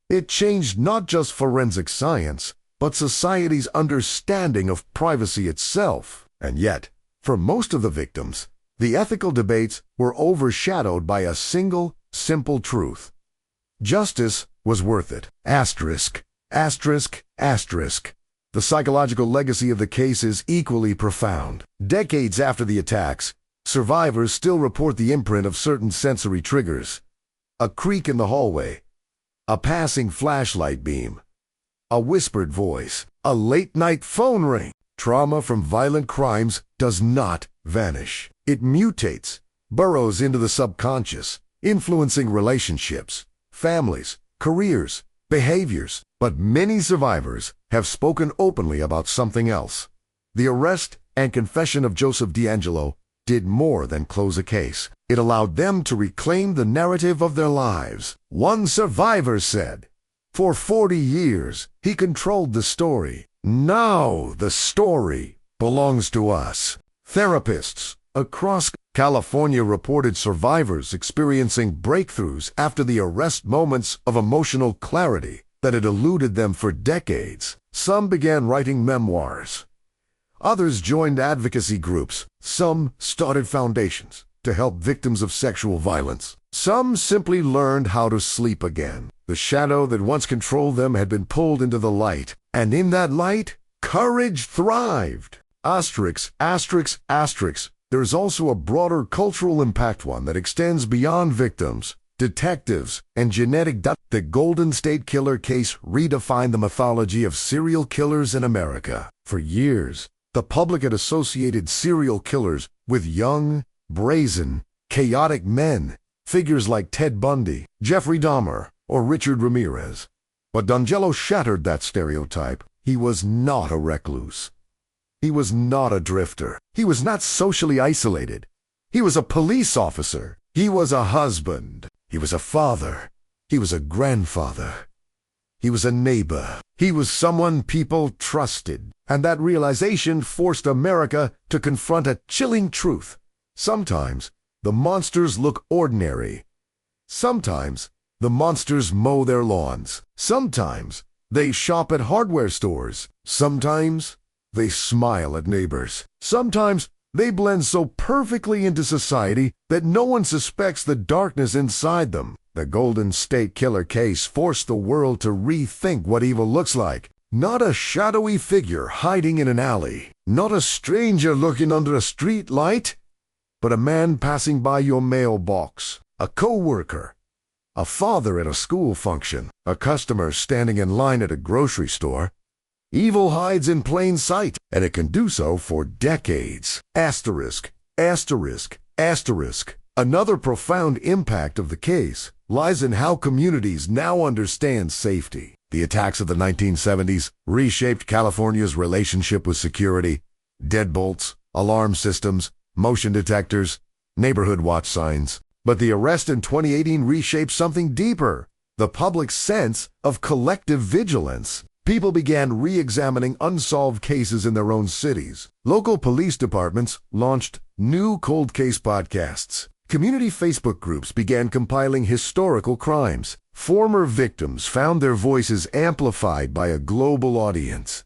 It changed not just forensic science, but society's understanding of privacy itself. And yet, for most of the victims, the ethical debates were overshadowed by a single, simple truth. Justice was worth it. Asterisk, asterisk, asterisk. The psychological legacy of the case is equally profound. Decades after the attacks, survivors still report the imprint of certain sensory triggers. A creak in the hallway, a passing flashlight beam, a whispered voice, a late-night phone ring. Trauma from violent crimes does not vanish. It mutates, burrows into the subconscious, influencing relationships, families, careers, behaviors. But many survivors have spoken openly about something else. The arrest and confession of Joseph DeAngelo did more than close a case. It allowed them to reclaim the narrative of their lives. One survivor said, "For 40 years, he controlled the story. Now the story belongs to us." Therapists across California reported survivors experiencing breakthroughs after the arrest, moments of emotional clarity that had eluded them for decades. Some began writing memoirs. Others joined advocacy groups. Some started foundations to help victims of sexual violence. Some simply learned how to sleep again. The shadow that once controlled them had been pulled into the light, and in that light, courage thrived. Asterisk, asterisk, asterisk. There is also a broader cultural impact, one that extends beyond victims, detectives, and genetic data. The Golden State Killer case redefined the mythology of serial killers in America. For years, the public had associated serial killers with young, brazen, chaotic men, figures like Ted Bundy, Jeffrey Dahmer, or Richard Ramirez. But DeAngelo shattered that stereotype. He was not a recluse. He was not a drifter. He was not socially isolated. He was a police officer. He was a husband. He was a father. He was a grandfather. He was a neighbor. He was someone people trusted. And that realization forced America to confront a chilling truth. Sometimes the monsters look ordinary. Sometimes the monsters mow their lawns. Sometimes they shop at hardware stores. Sometimes they smile at neighbors. Sometimes they blend so perfectly into society that no one suspects the darkness inside them. The Golden State Killer case forced the world to rethink what evil looks like. Not a shadowy figure hiding in an alley. Not a stranger lurking under a street light. But a man passing by your mailbox. A co-worker. A father at a school function. A customer standing in line at a grocery store. Evil hides in plain sight, and it can do so for decades. Asterisk, asterisk, asterisk. Another profound impact of the case lies in how communities now understand safety. The attacks of the 1970s reshaped California's relationship with security. Deadbolts, alarm systems, motion detectors, neighborhood watch signs. But the arrest in 2018 reshaped something deeper: the public's sense of collective vigilance. People began re-examining unsolved cases in their own cities. Local police departments launched new cold case podcasts. Community Facebook groups began compiling historical crimes. Former victims found their voices amplified by a global audience.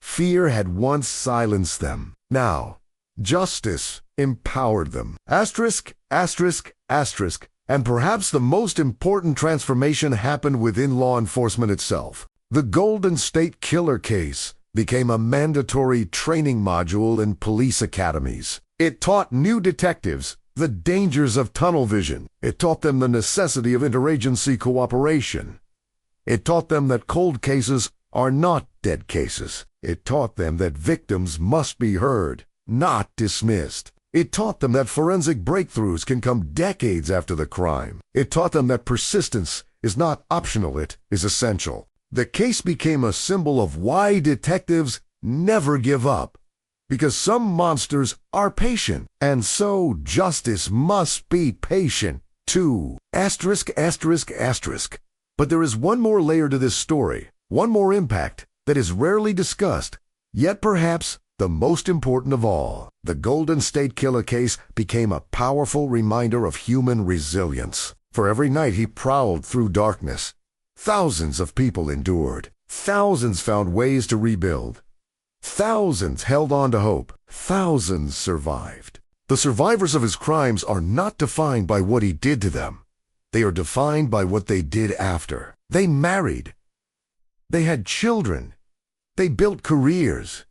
Fear had once silenced them. Now, justice empowered them. Asterisk, asterisk, asterisk. And perhaps the most important transformation happened within law enforcement itself. The Golden State Killer case became a mandatory training module in police academies. It taught new detectives the dangers of tunnel vision. It taught them the necessity of interagency cooperation. It taught them that cold cases are not dead cases. It taught them that victims must be heard, not dismissed. It taught them that forensic breakthroughs can come decades after the crime. It taught them that persistence is not optional, it is essential. The case became a symbol of why detectives never give up. Because some monsters are patient, and so justice must be patient too. Asterisk, asterisk, asterisk. But there is one more layer to this story, one more impact that is rarely discussed, yet perhaps the most important of all. The Golden State Killer case became a powerful reminder of human resilience. For every night he prowled through darkness, thousands of people endured. Thousands found ways to rebuild. Thousands held on to hope. Thousands survived. The survivors of his crimes are not defined by what he did to them. They are defined by what they did after. They married. They had children. They built careers.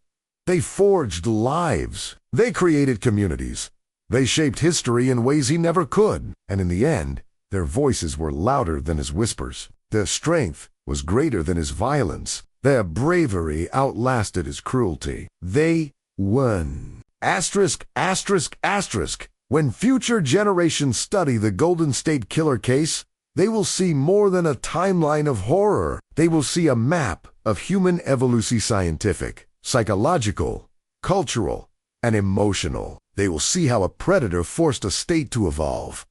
They forged lives. They created communities. They shaped history in ways he never could. And in the end, their voices were louder than his whispers. Their strength was greater than his violence. Their bravery outlasted his cruelty. They won. Asterisk, asterisk, asterisk. When future generations study the Golden State Killer case, they will see more than a timeline of horror. They will see a map of human evolution, scientific, psychological, cultural, and emotional. They will see how a predator forced a state to evolve,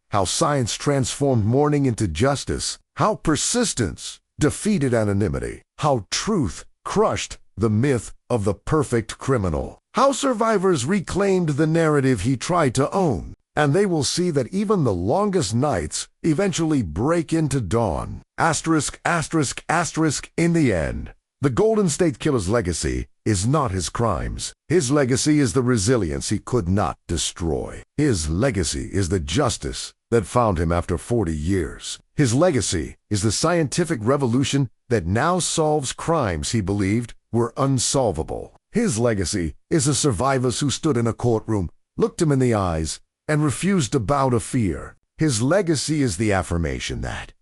how science transformed mourning into justice, how persistence defeated anonymity, how truth crushed the myth of the perfect criminal, how survivors reclaimed the narrative he tried to own. And they will see that even the longest nights eventually break into dawn. Asterisk, asterisk, asterisk. In the end, the Golden State Killer's legacy is not his crimes. His legacy is the resilience he could not destroy. His legacy is the justice that found him after 40 years. His legacy is the scientific revolution that now solves crimes he believed were unsolvable. His legacy is the survivors who stood in a courtroom, looked him in the eyes, and refused to bow to fear. His legacy is the affirmation that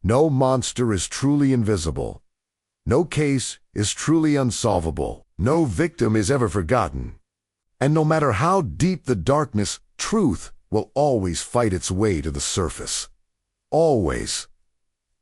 no monster is truly invisible, no case is truly unsolvable, no victim is ever forgotten, and no matter how deep the darkness, truth will always fight its way to the surface. Always.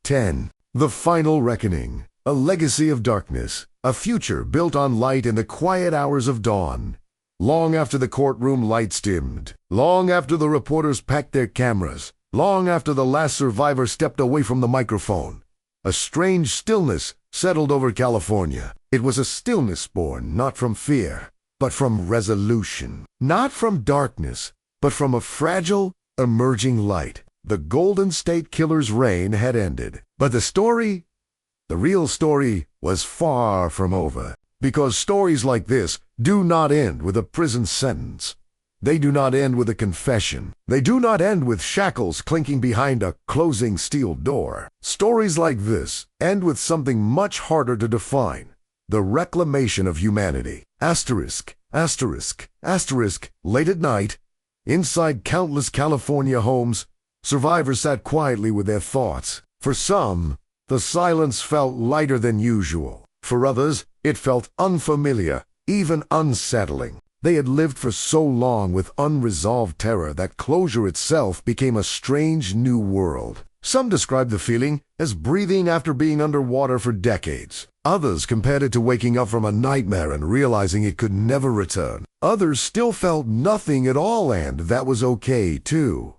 10. The Final Reckoning. A legacy of darkness, a future built on light in the quiet hours of dawn. Long after the courtroom lights dimmed, long after the reporters packed their cameras, long after the last survivor stepped away from the microphone, a strange stillness settled over California. It was a stillness born not from fear, but from resolution. Not from darkness, but from a fragile, emerging light. The Golden State Killer's reign had ended. But the real story, was far from over. Because stories like this do not end with a prison sentence. They do not end with a confession. They do not end with shackles clinking behind a closing steel door. Stories like this end with something much harder to define: the reclamation of humanity. Asterisk, asterisk, asterisk. Late at night, inside countless California homes, survivors sat quietly with their thoughts. For some, the silence felt lighter than usual. For others, it felt unfamiliar, even unsettling. They had lived for so long with unresolved terror that closure itself became a strange new world. Some describe the feeling as breathing after being underwater for decades. Others compared it to waking up from a nightmare and realizing it could never return. Others still felt nothing at all, and that was okay too.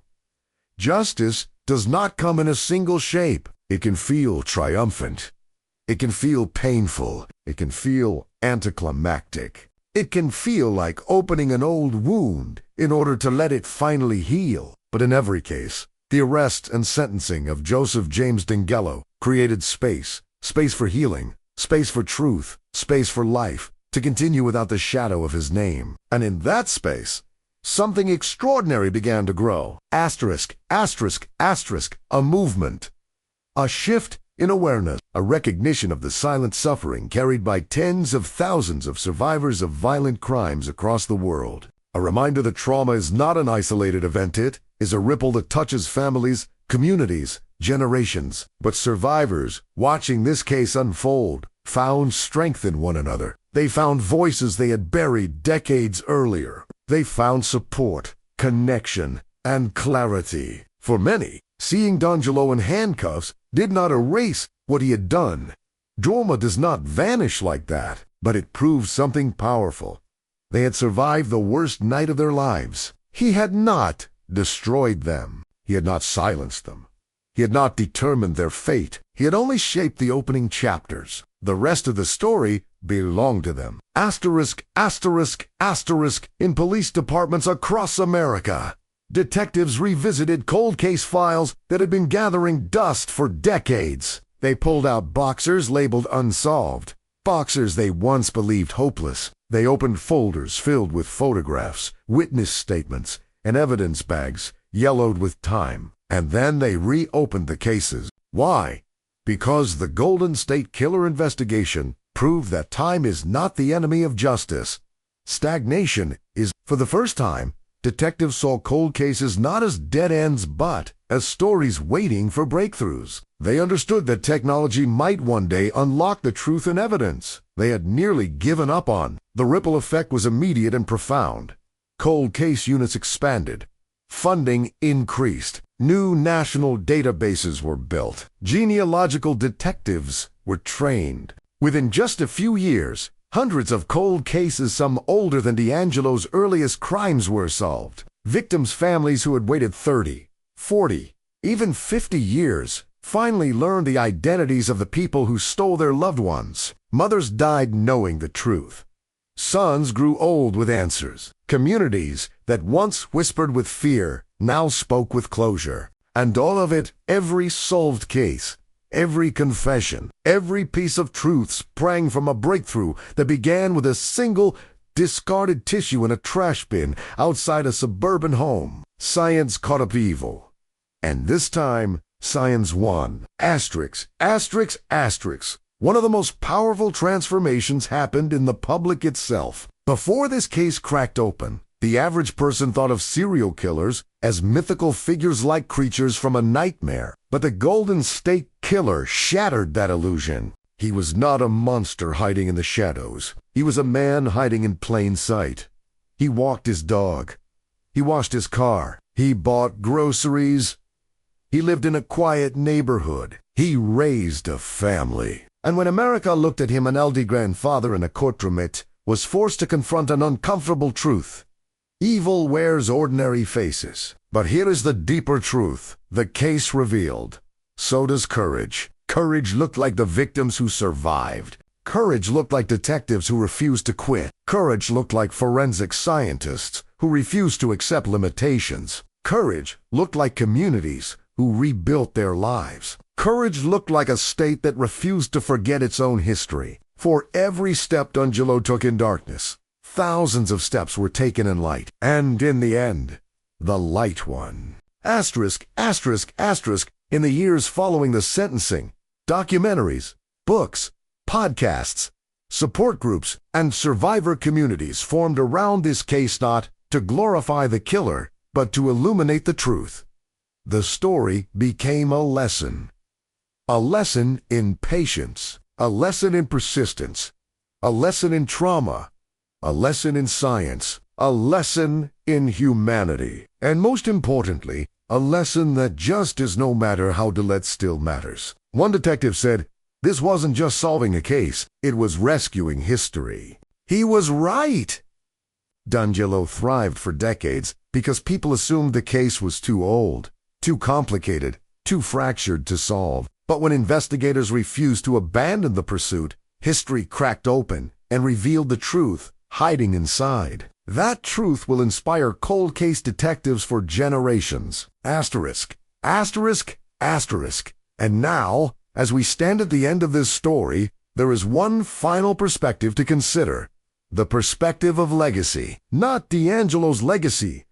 Justice does not come in a single shape. It can feel triumphant. It can feel painful. It can feel anticlimactic. It can feel like opening an old wound in order to let it finally heal. But in every case, the arrest and sentencing of Joseph James Dingello created space for healing, space for truth, space for life, to continue without the shadow of his name. And in that space, something extraordinary began to grow. Asterisk, asterisk, asterisk, a movement. A shift in awareness, a recognition of the silent suffering carried by tens of thousands of survivors of violent crimes across the world. A reminder that trauma is not an isolated event. It is a ripple that touches families, communities, generations. But survivors, watching this case unfold, found strength in one another. They found voices they had buried decades earlier. They found support, connection, and clarity. For many, seeing D'Angelo in handcuffs did not erase what he had done. Trauma does not vanish like that, but it proved something powerful. They had survived the worst night of their lives. He had not destroyed them. He had not silenced them. He had not determined their fate. He had only shaped the opening chapters. The rest of the story belonged to them. Asterisk, asterisk, asterisk, in police departments across America. Detectives revisited cold case files that had been gathering dust for decades. They pulled out boxers labeled unsolved, boxers they once believed hopeless. They opened folders filled with photographs, witness statements, and evidence bags yellowed with time. And then they reopened the cases. Why? Because the Golden State Killer investigation proved that time is not the enemy of justice. Stagnation is. For the first time, detectives saw cold cases not as dead ends but as stories waiting for breakthroughs. They understood that technology might one day unlock the truth in evidence they had nearly given up on. The ripple effect was immediate and profound. Cold case units expanded. Funding increased. New national databases were built. Genealogical detectives were trained. Within just a few years, hundreds of cold cases, some older than D'Angelo's earliest crimes, were solved. Victims' families who had waited 30, 40, even 50 years finally learned the identities of the people who stole their loved ones. Mothers died knowing the truth. Sons grew old with answers. Communities that once whispered with fear now spoke with closure. And all of it, every solved case, every confession, every piece of truth sprang from a breakthrough that began with a single discarded tissue in a trash bin outside a suburban home. Science caught up evil. And this time, science won. Asterisk, asterisk, asterisk. One of the most powerful transformations happened in the public itself. Before this case cracked open, the average person thought of serial killers as mythical figures-like creatures from a nightmare. But the Golden State Killer shattered that illusion. He was not a monster hiding in the shadows. He was a man hiding in plain sight. He walked his dog. He washed his car. He bought groceries. He lived in a quiet neighborhood. He raised a family. And when America looked at him, an elderly grandfather in a courtroom, it was forced to confront an uncomfortable truth. Evil wears ordinary faces. But here is the deeper truth. The case revealed. So does courage. Courage looked like the victims who survived. Courage looked like detectives who refused to quit. Courage looked like forensic scientists who refused to accept limitations. Courage looked like communities who rebuilt their lives. Courage looked like a state that refused to forget its own history. For every step D'Angelo took in darkness, thousands of steps were taken in light. And in the end, the light won. Asterisk, asterisk, asterisk. In the years following the sentencing, documentaries, books, podcasts, support groups, and survivor communities formed around this case, not to glorify the killer, but to illuminate the truth. The story became a lesson. A lesson in patience, a lesson in persistence, a lesson in trauma, a lesson in science, a lesson in humanity, and most importantly, A lesson that justice, no matter how delayed, still matters. One detective said, "This wasn't just solving a case, it was rescuing history." He was right. D'Angelo thrived for decades because people assumed the case was too old, too complicated, too fractured to solve. But when investigators refused to abandon the pursuit, history cracked open and revealed the truth hiding inside. That truth will inspire cold case detectives for generations. Asterisk, asterisk, asterisk. And now, as we stand at the end of this story, there is one final perspective to consider. The perspective of legacy. Not D'Angelo's legacy,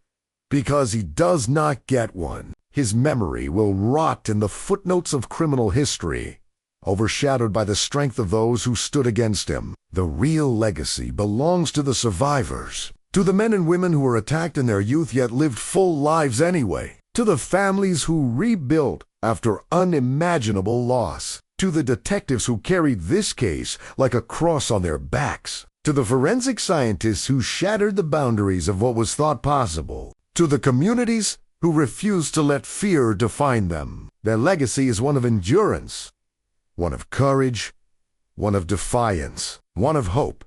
because he does not get one. His memory will rot in the footnotes of criminal history, overshadowed by the strength of those who stood against him. The real legacy belongs to the survivors, to the men and women who were attacked in their youth yet lived full lives anyway, to the families who rebuilt after unimaginable loss, to the detectives who carried this case like a cross on their backs, to the forensic scientists who shattered the boundaries of what was thought possible, to the communities who refused to let fear define them. Their legacy is one of endurance, one of courage, one of defiance, one of hope.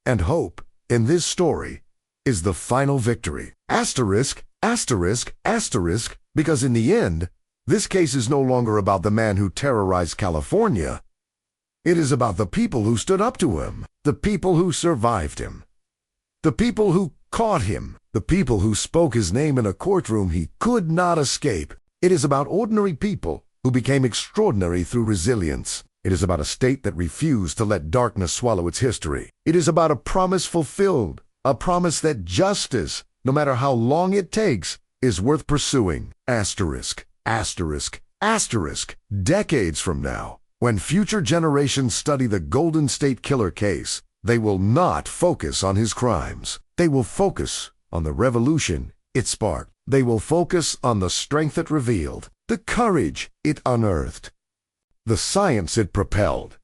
And hope, in this story, is the final victory. Asterisk, asterisk, asterisk, because in the end, this case is no longer about the man who terrorized California. It is about the people who stood up to him, the people who survived him, the people who caught him, the people who spoke his name in a courtroom he could not escape. It is about ordinary people who became extraordinary through resilience. It is about a state that refused to let darkness swallow its history. It is about a promise fulfilled, a promise that justice, no matter how long it takes, is worth pursuing. Asterisk, asterisk, asterisk. Decades from now, when future generations study the Golden State Killer case, they will not focus on his crimes. They will focus on the revolution it sparked. They will focus on the strength it revealed, the courage it unearthed, the science it propelled,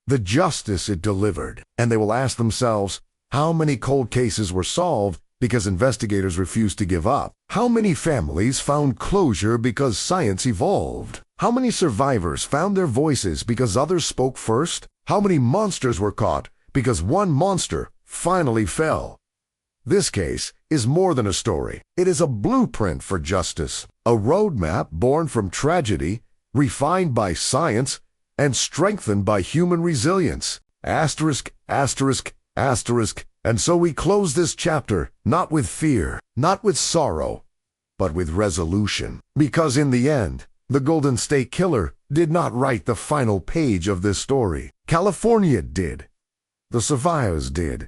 the justice it delivered. And they will ask themselves, how many cold cases were solved because investigators refused to give up? How many families found closure because science evolved? How many survivors found their voices because others spoke first? How many monsters were caught because one monster finally fell? This case is more than a story. It is a blueprint for justice, a roadmap born from tragedy, refined by science, and strengthened by human resilience. Asterisk, asterisk, asterisk. And so we close this chapter, not with fear, not with sorrow, but with resolution. Because in the end, the Golden State Killer did not write the final page of this story. California did. The survivors did.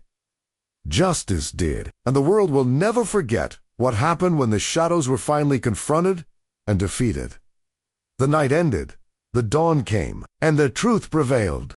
Justice did. And the world will never forget what happened when the shadows were finally confronted and defeated. The night ended, the dawn came, and the truth prevailed.